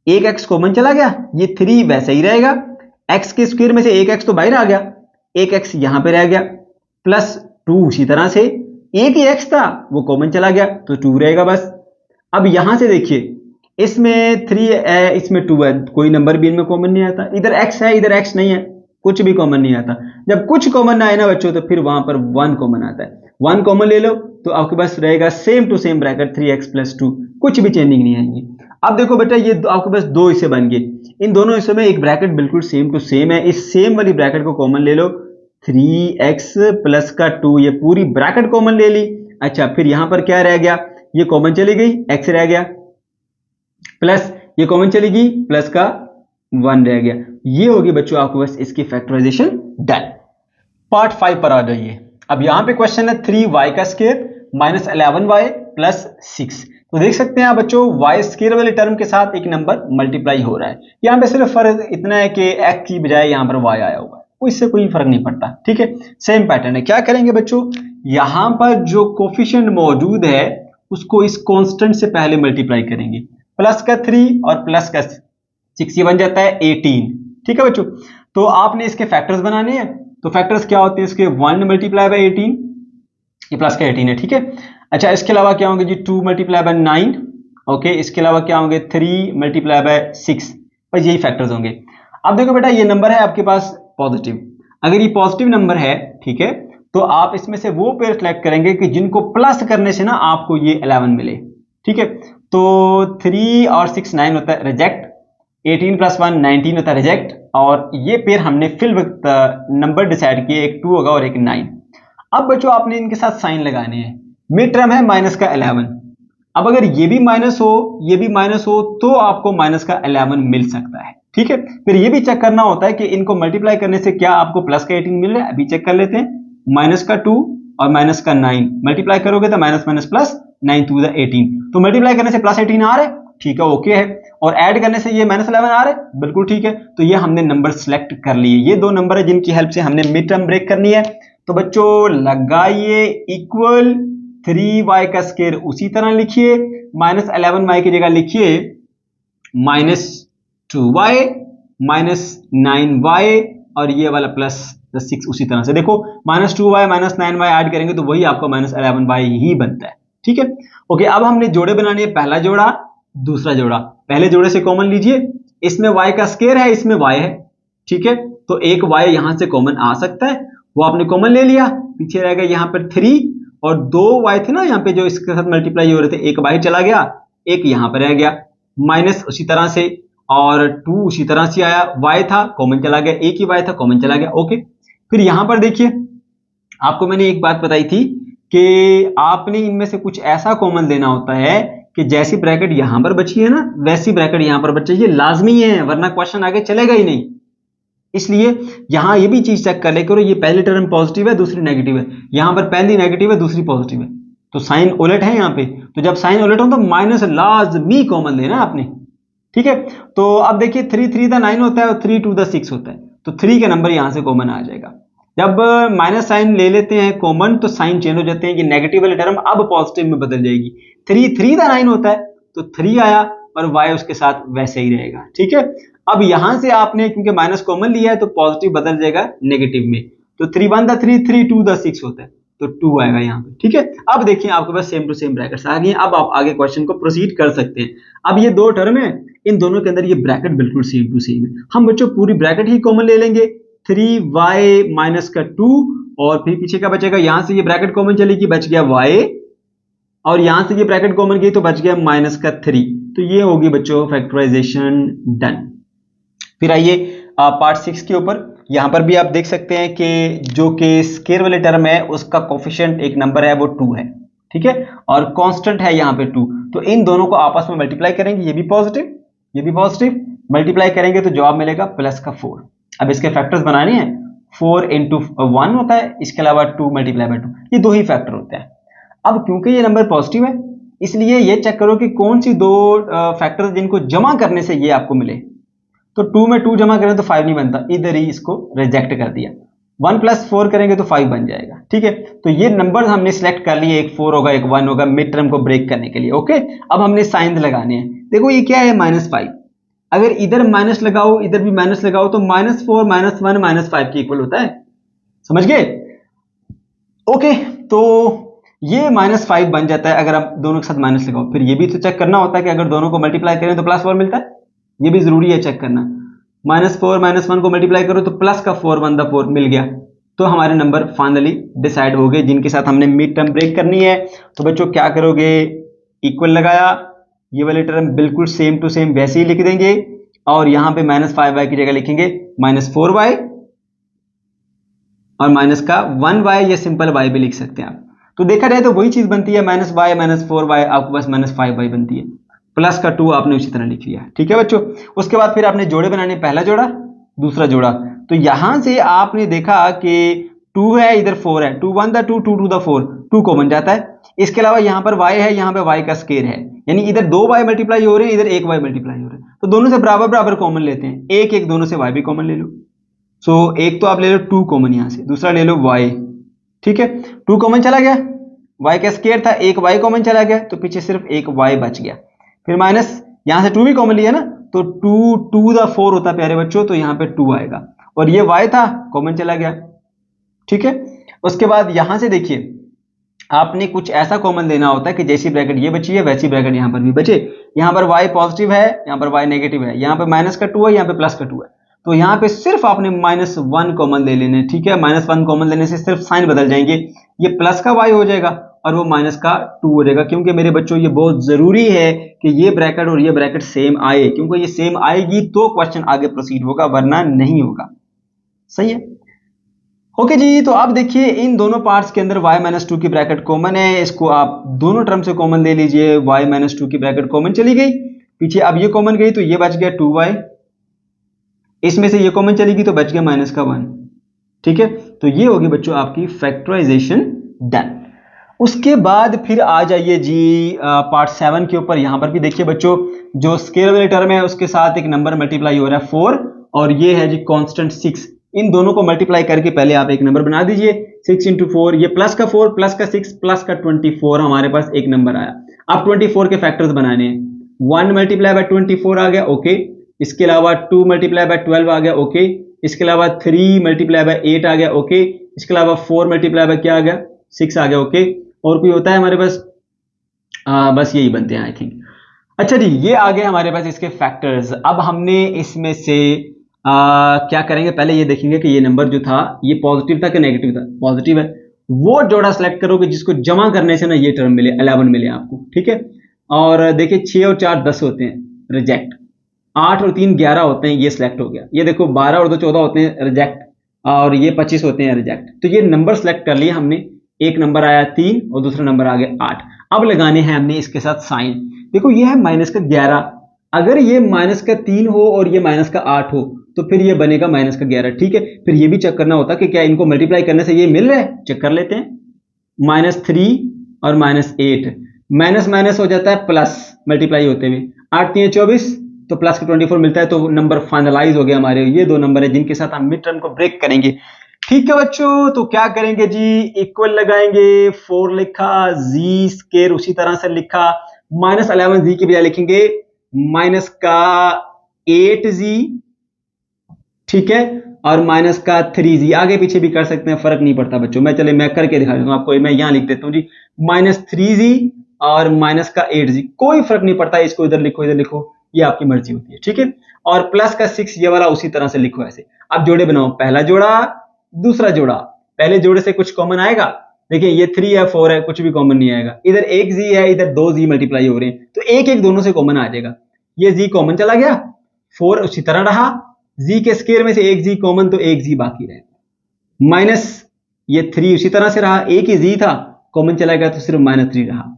एक x कॉमन चला गया, ये 3 वैसे ही रहेगा, x के स्क्वायर में से एक x तो बाहर आ गया, एक x यहां पे रह गया, प्लस 2 उसी तरह से एक ही x था वो कॉमन चला गया तो 2 रहेगा बस। अब यहां से देखिए, इसमें 3 है, इसमें 2 है, कोई नंबर भी इनमें कॉमन नहीं आता। इधर x है, इधर x नहीं है, कुछ भी कॉमन नहीं आता। जब कुछ कॉमन ना आए ना बच्चों, तो फिर वहां पर 1 कॉमन आता है। 1 कॉमन ले लो तो आपके पास रहेगा same to same bracket 3x plus 2, कुछ भी चेंजिंग नहीं आएंगी। अब देखो बेटा, ये आपके पास दो हिस्से बन गए, इन दोनों हिस्सों में एक ब्रैकेट बिल्कुल सेम टू सेम है। इस सेम वाली ब्रैकेट को कॉमन ले लो, 3x प्लस का 2, ये पूरी ब्रैकेट कॉमन ले ली। अच्छा, फिर यहां पर क्या रह गया, ये कॉमन चली गई, x रह गया, प्लस ये कॉमन चली गई, प्लस का 1 रह गया। ये होगी बच्चों आपको बस इसकी फैक्टराइजेशन डन। पार्ट 5 पर आ जाइए। अब यहां पे क्वेश्चन है 3y का स्क्वायर माइनस 11y प्लस 6। तो देख सकते हैं आप बच्चों, y स्क्वायर वाले टर्म के साथ एक नंबर मल्टीप्लाई हो रहा है। यहाँ पे सिर्फ फर्क इतना है कि x की बजाय यहाँ पर y आया हुआ है, इससे कोई फर्क नहीं पड़ता। ठीक है, सेम पैटर्न है। क्या करेंगे बच्चों, यहाँ पर जो कोफिशिएंट मौजूद है उसको इस कांस्टेंट से पहले मल्टीप्लाई करेंगे। प्लस का 3 और प्लस का 6, ये बन जाता है 18। ठीक है बच्चों, तो आपने इसके फैक्टर्स बनाने हैं। तो फैक्टर्स क्या होते हैं इसके, 1 मल्टीप्लाई बाय 18, ये प्लस का 18 है। ठीक है, अच्छा इसके अलावा क्या होंगे जी, 2 मल्टीप्लाई बाय 9, ओके, इसके अलावा क्या होंगे 3 मल्टीप्लाई बाय 6, बस यही फैक्टर्स होंगे। अब देखो बेटा, ये नंबर है आपके पास पॉजिटिव। अगर ये पॉजिटिव नंबर है, ठीक है, तो आप इसमें से वो पेयर सेलेक्ट करेंगे कि जिनको प्लस करने से ना आपको ये 11 मिले। ठीक है, तो 3 और 6 9 होता है रिजेक्ट, 18 प्लस 1 19 होता है रिजेक्ट, और ये पेयर हमने फिल नंबर डिसाइड किए, एक 2 होगा और एक 9। अब बच्चों आपने इनके साथ साइन लगाने हैं। मिड टर्म है माइनस का 11, अब अगर ये भी माइनस हो ये भी माइनस हो तो आपको माइनस का 11 मिल सकता है। ठीक है, फिर ये भी चेक करना होता है कि इनको मल्टीप्लाई करने से क्या आपको प्लस का 18 मिल रहा है। अभी चेक कर लेते हैं, माइनस का 2 और माइनस का 9 मल्टीप्लाई करोगे तो माइनस माइनस प्लस 9 2 18, तो मल्टीप्लाई करने से प्लस 18 आ रहा है, ठीक है ओके है, और ऐड करने से ये माइनस 11 आ रहा है, बिल्कुल ठीक है। तो ये हमने नंबर सेलेक्ट कर लिए, ये दो नंबर है जिनकी हेल्प से हमने मिड टर्म ब्रेक करनी है। तो बच्चों लगाइए इक्वल, 3y का स्क्वायर उसी तरह लिखिए, माइनस 11y की जगह लिखिए माइनस 2y माइनस 9y, और ये वाला प्लस 6 उसी तरह से। देखो minus 2y minus 9y add करेंगे तो वही आपको माइनस 11y ही बनता है। ठीक है, ओके, अब हमने जोड़े बनाने हैं, पहला जोड़ा दूसरा जोड़ा। पहले जोड़े से कॉमन लीजिए, इसमें y का स्क्वायर है, इसमें y है। ठीक है, तो एक y यहां से कॉमन आ सकता है, वो आपने कॉमन ले लिया, पीछे रह गया यहाँ पर 3 और 2y थे ना यहाँ पे जो इसके साथ मल्टीप्लाई हो रहे थे, एक बाहर चला गया, एक यहाँ पर रह गया, माइनस उसी तरह से, और 2 उसी तरह से आया, y था कॉमन चला गया, एक ही y था कॉमन चला गया। ओके, फिर यहां पर देखिए, आपको मैंने एक बात बताई थी कि आपने इनमें से कुछ ऐसा कॉमन लेना होता है कि जैसी ब्रैकेट यहां पर बची है ना वैसी ब्रैकेट यहां पर बची, ये लाजमी है, वरना क्वेश्चन आगे चलेगा ही नहीं। इसलिए यहां ये भी चीज चेक कर ले करो, ये पहली टर्म पॉजिटिव है दूसरी नेगेटिव है, यहां पर पहली नेगेटिव है दूसरी पॉजिटिव है, तो साइन उलट है यहां पे। तो जब साइन उलट हो तो माइनस लाजमी कॉमन लेना आपने। ठीक है, तो अब देखिए 3 3 द 9 होता है और 3 2 द 6 होता है, तो 3 के नंबर यहां से कॉमन आ जाएगा। जब माइनस साइन ले लेते हैं कॉमन तो साइन चेंज हो जाते हैं, ये नेगेटिव वाली टर्म अब पॉजिटिव में बदल जाएगी। 3 3 द 9 होता है तो 3 आया और y उसके साथ वैसे ही रहेगा। ठीक है, अब यहां से आपने क्योंकि माइनस कॉमन लिया है तो पॉजिटिव बदल जाएगा नेगेटिव में, तो 3 1 द 3 3 2 द 6 होता है, तो 2 आएगा यहाँ पे। ठीक है, अब देखिए आपके पास सेम टू सेम ब्रैकेट्स आ गई हैं। अब आप आगे क्वेश्चन को प्रोसीड कर सकते हैं। अब ये दो टर्म है, इन दोनों के अंदर ये ब्रैकेट बिल्कुल सेम टू सेम है, हम बच्चों पूरी ब्रैकेट ही कॉमन ले लेंगे, 3y माइनस का 2, और फिर पीछे का बचेगा, यहां से ये ब्रैकेट कॉमन चलेगी, बच गया y, और यहां से ये ब्रैकेट कॉमन गई तो बच गया माइनस का 3। तो ये होगी बच्चों फैक्टराइजेशन डन। फिर आइए पार्ट 6 के ऊपर। यहाँ पर भी आप देख सकते हैं कि जो कि स्केयर वाले टर्म है उसका कोफिशिएंट एक नंबर है वो 2 है, ठीक है, और कांस्टेंट है यहाँ पे 2। तो इन दोनों को आपस में मल्टीप्लाई करेंगे, ये भी पॉजिटिव ये भी पॉजिटिव, मल्टीप्लाई करेंगे तो जवाब मिलेगा प्लस का 4। अब इसके फैक्टर्स बनाने हैं, 4 इंटू 1 होता है, इसके अलावा 2 मल्टीप्लाई बाय 2, ये दो ही फैक्टर होते हैं। अब क्योंकि ये नंबर पॉजिटिव है इसलिए ये चेक करो कि कौन सी दो फैक्टर्स जिनको जमा करने से ये आपको मिले। तो 2 में 2 जमा करें तो 5 नहीं बनता, इधर ही इसको रिजेक्ट कर दिया। 1 + 4 करेंगे तो 5 बन जाएगा, ठीक है। तो ये नंबर हमने सिलेक्ट कर लिए, एक 4 होगा एक 1 होगा, मिड टर्म को ब्रेक करने के लिए। ओके, अब हमने साइन लगाने हैं। देखो ये क्या है, -5। अगर इधर माइनस लगाओ इधर भी माइनस लगाओ तो -4 -1 -5 के इक्वल होता है, समझ गए। ओके, तो ये -5 बन जाता है अगर आप दोनों के साथ माइनस लगाओ। फिर ये भी तो चेक करना होता है कि अगर दोनों को मल्टीप्लाई करें तो +4 मिलता है, ये भी जरूरी है चेक करना। -4 -1 को मल्टीप्लाई करो तो प्लस का 4 1 द 4 मिल गया। तो हमारे नंबर फाइनली डिसाइड हो गए जिनके साथ हमने मिड टर्म ब्रेक करनी है। तो बच्चों क्या करोगे, इक्वल लगाया, ये वाले टर्म बिल्कुल सेम टू सेम वैसे ही लिख देंगे और यहां पे -5y की जगह लिखेंगे -4y और माइनस का 1y या सिंपल y भी लिख सकते हैं आप। तो देखा जाए तो वही चीज बनती है, -y -4y आपको बस -5y बनती है, प्लस का 2 आपने उसी तरह लिख लिया, ठीक है बच्चों। उसके बाद फिर आपने जोड़े बनाने, पहला जोड़ा दूसरा जोड़ा। तो यहां से आपने देखा कि 2 है इधर 4 है, 2 1 द 2 2 2 द 4, 2 कॉमन जाता है। इसके अलावा यहाँ पर y है, यहाँ पे y का स्केयर है, यानी इधर 2 y मल्टीप्लाई हो रहे हैं इधर 1 y मल्टीप्लाई हो रहे हैं। तो दोनों से बराबर बराबर कॉमन लेते हैं, एक एक दोनों से y भी कॉमन ले लो। सो एक तो आप ले लो 2 कॉमन, यहां से दूसरा ले लो y, ठीक है। 2 कॉमन चला गया, y का स्केयर था, एक y कॉमन चला गया तो पीछे सिर्फ एक y बच गया। फिर माइनस, यहां से 2 भी कॉमन लिया ना तो 2 2 द 4 होता प्यारे बच्चों, तो यहां पे 2 आएगा और ये y था कॉमन चला गया, ठीक है। उसके बाद यहां से देखिए आपने कुछ ऐसा कॉमन लेना होता है कि जैसी ब्रैकेट ये बची है वैसी ब्रैकेट यहां पर भी बचे। यहां पर y पॉजिटिव है, यहां पर y नेगेटिव है, यहां पर माइनस का 2 है, यहां पे प्लस का 2 है। तो यहां पे सिर्फ आपने -1 कॉमन ले लेने, ठीक है। -1 कॉमन लेने से सिर्फ साइन बदल जाएंगे, ये प्लस का y हो जाएगा और वो माइनस का 2 हो जाएगा। क्योंकि मेरे बच्चों ये बहुत जरूरी है कि ये ब्रैकेट और ये ब्रैकेट सेम आए, क्योंकि ये सेम आएगी तो क्वेश्चन आगे प्रोसीड होगा वरना नहीं होगा, सही है। ओके जी, तो अब देखिए इन दोनों पार्ट्स के अंदर y - 2 की ब्रैकेट कॉमन है, इसको आप दोनों टर्म से कॉमन ले लीजिए। y - 2 की ब्रैकेट कॉमन चली गई, पीछे अब ये कॉमन गई तो ये बच गया 2y, इसमें से ये कॉमन चली गई तो बच गया -1, ठीक है। तो ये होगी बच्चों आपकी फैक्टराइजेशन डन। उसके बाद फिर आ जाइए जी पार्ट 7 के ऊपर। यहां पर भी देखिए बच्चों जो स्केयर वाले टर्म है उसके साथ एक नंबर मल्टीप्लाई हो रहा है 4 और ये है जी कांस्टेंट 6। इन दोनों को मल्टीप्लाई करके पहले आप एक नंबर बना दीजिए, 6 × 4, ये प्लस का 4 प्लस का 6 प्लस का 24, हमारे पास एक नंबर आया। अब 24 के फैक्टर्स बनाने हैं, 1 × 24 आ गया, ओके। इसके अलावा 2 × 12 आ गया, ओके। इसके अलावा 3 × 8 आ गया, ओके। इसके अलावा 4 × क्या आ गया, 6 आ गया, ओके। और कोई होता है हमारे पास, बस यही बनते हैं आई थिंक। अच्छा जी, ये आ गए हमारे पास इसके फैक्टर्स। अब हमने इसमें से क्या करेंगे, पहले ये देखेंगे कि ये नंबर जो था ये पॉजिटिव था कि नेगेटिव था। पॉजिटिव है, वो जोड़ा सेलेक्ट करोगे जिसको जमा करने से ना ये टर्म मिले, 11 मिले आपको, ठीक है। और देखिए 6 और 4 10 होते हैं, रिजेक्ट। 8 और 3 11 होते हैं, ये सिलेक्ट हो गया। ये देखो 12 और 2 14 होते हैं, रिजेक्ट। और ये 25 होते हैं, रिजेक्ट। तो ये नंबर सेलेक्ट कर लिए हमने, एक नंबर आया 3 और दूसरा नंबर आ गया 8। अब लगाने हैं हमने इसके साथ साइन। देखो ये है -11, अगर ये -3 हो और ये -8 हो तो फिर ये बनेगा -11, ठीक है। फिर ये भी चेक करना होता कि क्या इनको मल्टीप्लाई करने से ये मिल रहा है, चेक कर लेते हैं। -3 और -8 माइनस माइनस हो जाता है प्लस, मल्टीप्लाई होते हुए 8 3 24 तो प्लस का 24 मिलता है। तो नंबर फाइनलाइज हो गया हमारे, ये दो नंबर है जिनके साथ हम मिड टर्म को ब्रेक करेंगे, ठीक है बच्चों। तो क्या करेंगे जी, इक्वल लगाएंगे, 4 लिखा, जी स्केयर उसी तरह से लिखा, -11 जी की बजाय लिखेंगे माइनस का 8z, ठीक है, और माइनस का 3z। आगे पीछे भी कर सकते हैं, फर्क नहीं पड़ता बच्चों। मैं करके दिखा देता हूं आपको, मैं यहां लिख देता हूं जी -3z और माइनस का 8z, कोई फर्क नहीं पड़ता, इसको इधर लिखो इधर लिखो, ये आपकी मर्जी होती है, ठीक है। और प्लस का 6 ये वाला उसी तरह से लिखो ऐसे। अब जोड़े बनाओ, पहला जोड़ा दूसरा जोड़ा, पहले जोड़े से कुछ कॉमन आएगा, देखिए ये 3 है 4 है, कुछ भी कॉमन नहीं आएगा। इधर एक z है, इधर 2z मल्टीप्लाई हो रहे हैं, तो एक एक दोनों से कॉमन आ जाएगा। ये z कॉमन चला गया, 4 उसी तरह रहा, जी के स्क्वायर में से एक जी कॉमन, तो एक जी बाकी रहेगा, माइनस ये 3 उसी तरह से रहा, एक ही जी था, कॉमन चला गया तो सिर्फ -3 रहा।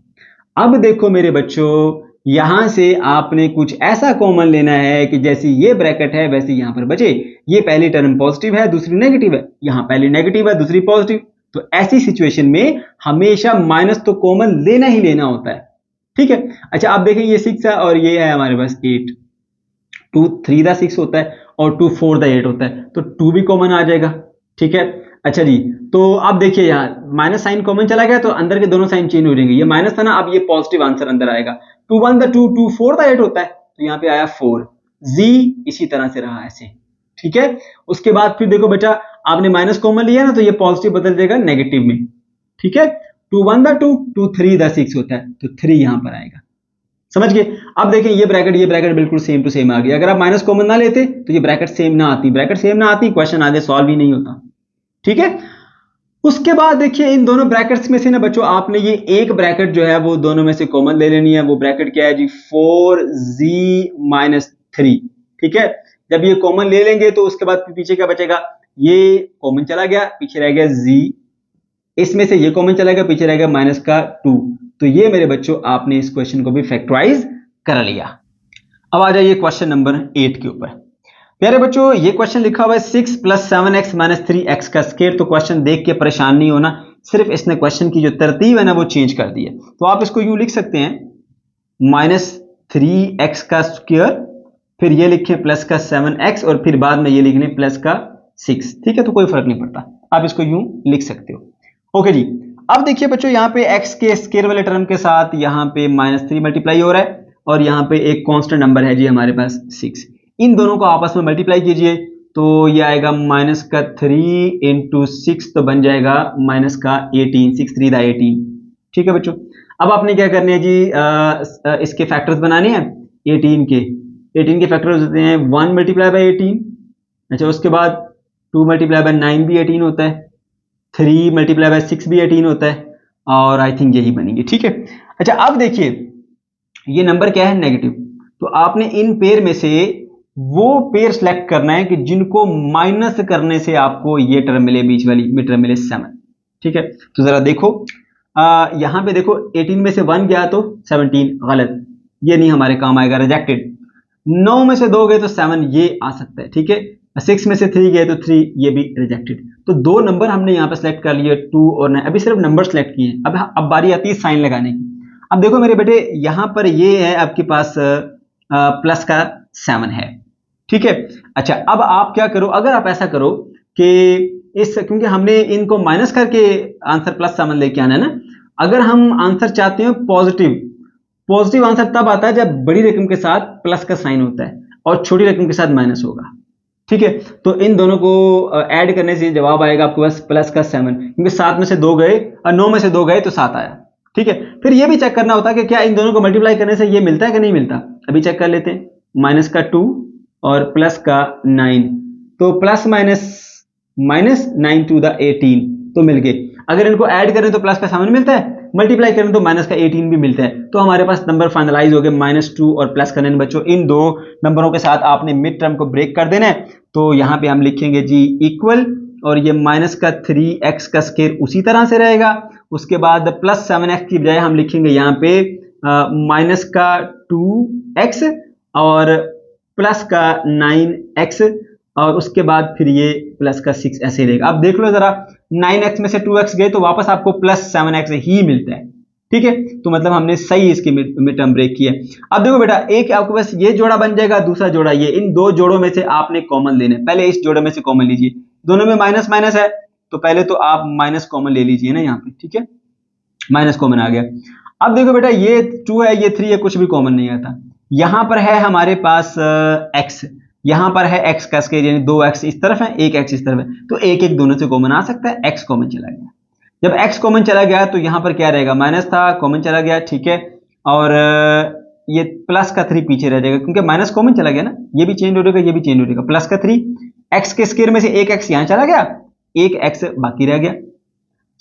अब देखो मेरे बच्चों, यहां से आपने कुछ ऐसा कॉमन लेना है कि जैसी ये ब्रैकेट है वैसे यहां पर बचे। ये पहली टर्म पॉजिटिव है, दूसरी नेगेटिव है, यहां पहली नेगेटिव है, दूसरी पॉजिटिव, तो ऐसी सिचुएशन में हमेशा माइनस तो कॉमन लेना ही लेना होता है, ठीक है। अच्छा आप देखें ये 6 है और ये है हमारे पास 8, 2 3 दा 6 होता है और 2 4 दा 8 होता है, तो 2 भी कॉमन आ जाएगा, ठीक है। अच्छा जी, तो अब देखिए यहाँ माइनस साइन कॉमन चला गया तो अंदर के दोनों साइन चेंज हो जाएंगे, ये माइनस था ना, अब ये पॉजिटिव आंसर अंदर आएगा। 2 1 दा 2, 2 4 दा 8 होता है, तो यहाँ पे आया 4, जी इसी तरह से रहा ऐसे, ठीक है। उसके बाद फिर देखो बेटा, आपने माइनस कॉमन लिया ना, तो ये पॉजिटिव बदल जाएगा नेगेटिव में, ठीक है। 2 1 दा 2, 2 3 दा 6 होता है, तो 3 यहां पर आएगा, समझ गए। अब देखें ये ब्रैकेट बिल्कुल सेम टू सेम आ गई। अगर आप माइनस कॉमन ना लेते तो ये ब्रैकेट सेम ना आती, ब्रैकेट सेम ना आती क्वेश्चन आगे सॉल्व ही नहीं होता, ठीक है। उसके बाद देखिए इन दोनों ब्रैकेट्स में से ना बच्चों, आपने ये एक ब्रैकेट जो है वो दोनों में से कॉमन ले लेनी है। वो ब्रैकेट क्या है जी, 4z-3, ठीक है। जब ये कॉमन ले लेंगे तो उसके बाद पीछे क्या बचेगा, ये कॉमन चला गया, पीछे रह गया z, इसमें से ये कॉमन चला गया, पीछे रह गया -2। तो ये मेरे बच्चों आपने इस क्वेश्चन को भी फैक्टराइज कर लिया। अब आ जाइए क्वेश्चन नंबर 8 के ऊपर। प्यारे बच्चों ये क्वेश्चन लिखा हुआ है 6 + 7x - 3x का स्क्वायर। तो क्वेश्चन देख के परेशान नहीं होना, सिर्फ इसने क्वेश्चन की जो तरतीब है ना वो चेंज कर दी है। तो आप इसको यूं लिख सकते हैं -3x का स्क्वायर, फिर ये लिखें प्लस का 7x और फिर बाद में ये लिख लें प्लस का 6, ठीक है। तो कोई फर्क नहीं पड़ता, आप इसको यूं लिख सकते हो, ओके जी। अब देखिए बच्चों यहाँ पे x के स्क्वायर वाले टर्म के साथ यहाँ पे -3 मल्टीप्लाई हो रहा है और यहाँ पे एक कांस्टेंट नंबर है जी हमारे पास 6। इन दोनों को आपस में मल्टीप्लाई कीजिए तो ये आएगा -3 × 6, तो बन जाएगा -18, 6 3 दा 18, ठीक है बच्चों। अब आपने क्या करने हैं जी, इसके फैक्टर्स बनाने हैं 18 के फैक्टर्स होते हैं 1 × 18। अच्छा उसके बाद 2 × 9 भी 18 होता है, 3 × 6 भी 18 होता है और आई थिंक यही बनेंगे, ठीक है। अच्छा अब देखिए ये नंबर क्या है, नेगेटिव, तो आपने इन पेयर में से वो पेयर सेलेक्ट करना है कि जिनको माइनस करने से आपको ये टर्म मिले, बीच वाली मिड टर्म मिले 7, ठीक है। तो जरा देखो यहां पे देखो 18 में से 1 गया तो 17, गलत, ये नहीं हमारे काम आएगा, रिजेक्टेड। 9 में से 2 गए तो 7, ये आ सकता है, ठीक है। 6 में से 3 गए तो 3, ये भी रिजेक्टेड। तो 2 नंबर हमने यहाँ पे सेलेक्ट कर लिए, 2 और 9, अभी सिर्फ नंबर सेलेक्ट किए। अब बारी आती है साइन लगाने की। अब देखो मेरे बेटे यहाँ पर ये है आपके पास प्लस का 7 है, ठीक है। अच्छा अब आप क्या करो, अगर आप ऐसा करो कि क्योंकि हमने इनको माइनस करके आंसर +7 लेके आना है ना, अगर हम आंसर चाहते हैं पॉजिटिव आंसर तब आता है जब बड़ी रकम के साथ प्लस का साइन होता है और छोटी रकम के साथ माइनस होगा, ठीक है। तो इन दोनों को ऐड करने से जवाब आएगा आपके पास प्लस का 7, क्योंकि 7 में से 2 गए और 9 में से 2 गए तो 7 आया, ठीक है। फिर ये भी चेक करना होता है कि क्या इन दोनों को मल्टीप्लाई करने से ये मिलता है कि नहीं मिलता। अभी चेक कर लेते हैं, -2 और प्लस का 9, तो प्लस माइनस 9 × 18 तो मिल गए। अगर इनको ऐड करें तो प्लस का 7 मिलता है, मल्टीप्लाई करें तो माइनस का 18 भी मिलता है। तो हमारे पास नंबर फाइनलाइज हो गए -2 और प्लस का 9। बच्चों इन दो नंबरों के साथ आपने मिड टर्म को ब्रेक कर देना है, तो यहाँ पे हम लिखेंगे जी इक्वल, और ये -3x का स्क्वायर उसी तरह से रहेगा। उसके बाद +7x की बजाय हम लिखेंगे यहाँ पे -2x और प्लस का 9x, और उसके बाद फिर ये प्लस का 6 ऐसे रहेगा। अब देख लो जरा, 9x में से 2x गए तो वापस आपको +7x ही मिलता है, ठीक है। तो मतलब हमने सही इसकी मिड टर्म ब्रेक किया। अब देखो बेटा, एक आपके पास ये जोड़ा बन जाएगा, दूसरा जोड़ा ये, इन दो जोड़ों में से आपने कॉमन लेना है। पहले इस जोड़े में से कॉमन लीजिए, दोनों में माइनस माइनस है तो पहले तो आप माइनस कॉमन ले लीजिए ना यहाँ पे, ठीक है। माइनस कॉमन आ गया। अब देखो बेटा ये 2 है, ये 3 है, कुछ भी कॉमन नहीं आता। यहां पर है हमारे पास x, यहां पर है x का स्क्वायर, यानी 2x इस तरफ है, 1x इस तरफ है, तो एक एक दोनों से कॉमन आ सकता है। x कॉमन चला गया, जब x कॉमन चला गया तो यहां पर क्या रहेगा, माइनस था, कॉमन चला गया, ठीक है। और ये प्लस का 3 पीछे रह जाएगा, क्योंकि माइनस कॉमन चला गया ना, ये भी चेंज हो जाएगा, ये भी चेंज हो जाएगा। प्लस का 3, x के स्क्वायर में से एक x यहां चला गया, एक x बाकी रह गया,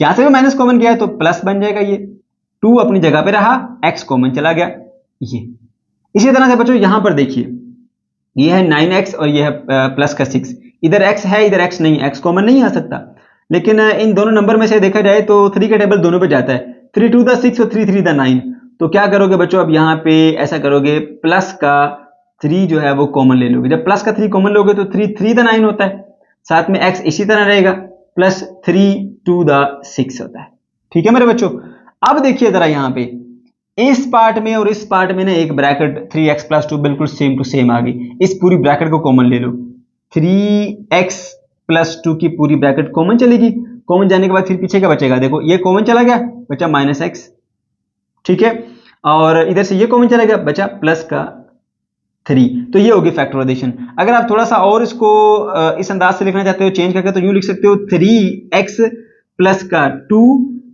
यहां से भी माइनस कॉमन गया है तो प्लस बन जाएगा, ये 2 अपनी जगह पे रहा, x कॉमन चला गया, ये। इसी तरह से बच्चों यहां पर देखिए, ये है 9x और ये है प्लस का 6। इधर x है इधर x नहीं, x कॉमन नहीं आ सकता। लेकिन इन दोनों नंबर में से देखा जाए तो 3 का टेबल दोनों पे जाता है, 3 2 द 6 और 3 3 द 9। तो क्या करोगे बच्चों, अब यहाँ पे ऐसा करोगे, प्लस का 3 जो है वो कॉमन ले लोगे। जब प्लस का 3 कॉमन लोगे तो 3 3 द 9 होता है, साथ में x इसी तरह रहेगा, प्लस 3 2 द 6 होता है। ठीक है मेरे बच्चों। अब देखिए जरा यहाँ पे इस पार्ट में और इस पार्ट में ना एक ब्रैकेट 3x प्लस 2 बिल्कुल सेम टू सेम आ गई। इस पूरी ब्रैकेट को कॉमन ले लो, 3x प्लस 2 की पूरी ब्रैकेट कॉमन चलेगी। कॉमन जाने के बाद फिर पीछे क्या बचेगा, देखो ये कॉमन चला गया, बचा -x। ठीक है, और इधर से ये कॉमन चला गया, बचा प्लस का 3। तो ये होगी फैक्टराइजेशन। अगर आप थोड़ा सा और इसको इस अंदाज से लिखना चाहते हो चेंज करके, तो यूं लिख सकते हो 3x प्लस का 2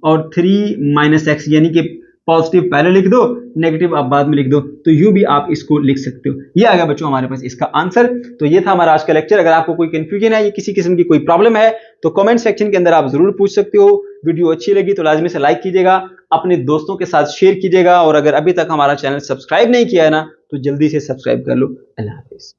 और 3 -x, यानी कि पॉजिटिव पहले लिख दो, नेगेटिव आप बाद में लिख दो। तो यूं भी आप इसको लिख सकते हो। ये आ गया बच्चों हमारे पास इसका आंसर। तो ये था हमारा आज का लेक्चर। अगर आपको कोई कंफ्यूजन है या किसी किस्म की कोई प्रॉब्लम है तो कमेंट सेक्शन के अंदर आप जरूर पूछ सकते हो। वीडियो अच्छी लगी तो लाजमी से लाइक कीजिएगा, अपने दोस्तों के साथ शेयर कीजिएगा, और अगर अभी तक हमारा चैनल सब्सक्राइब नहीं किया है ना तो जल्दी से सब्सक्राइब कर लो। अल्लाह हाफिज।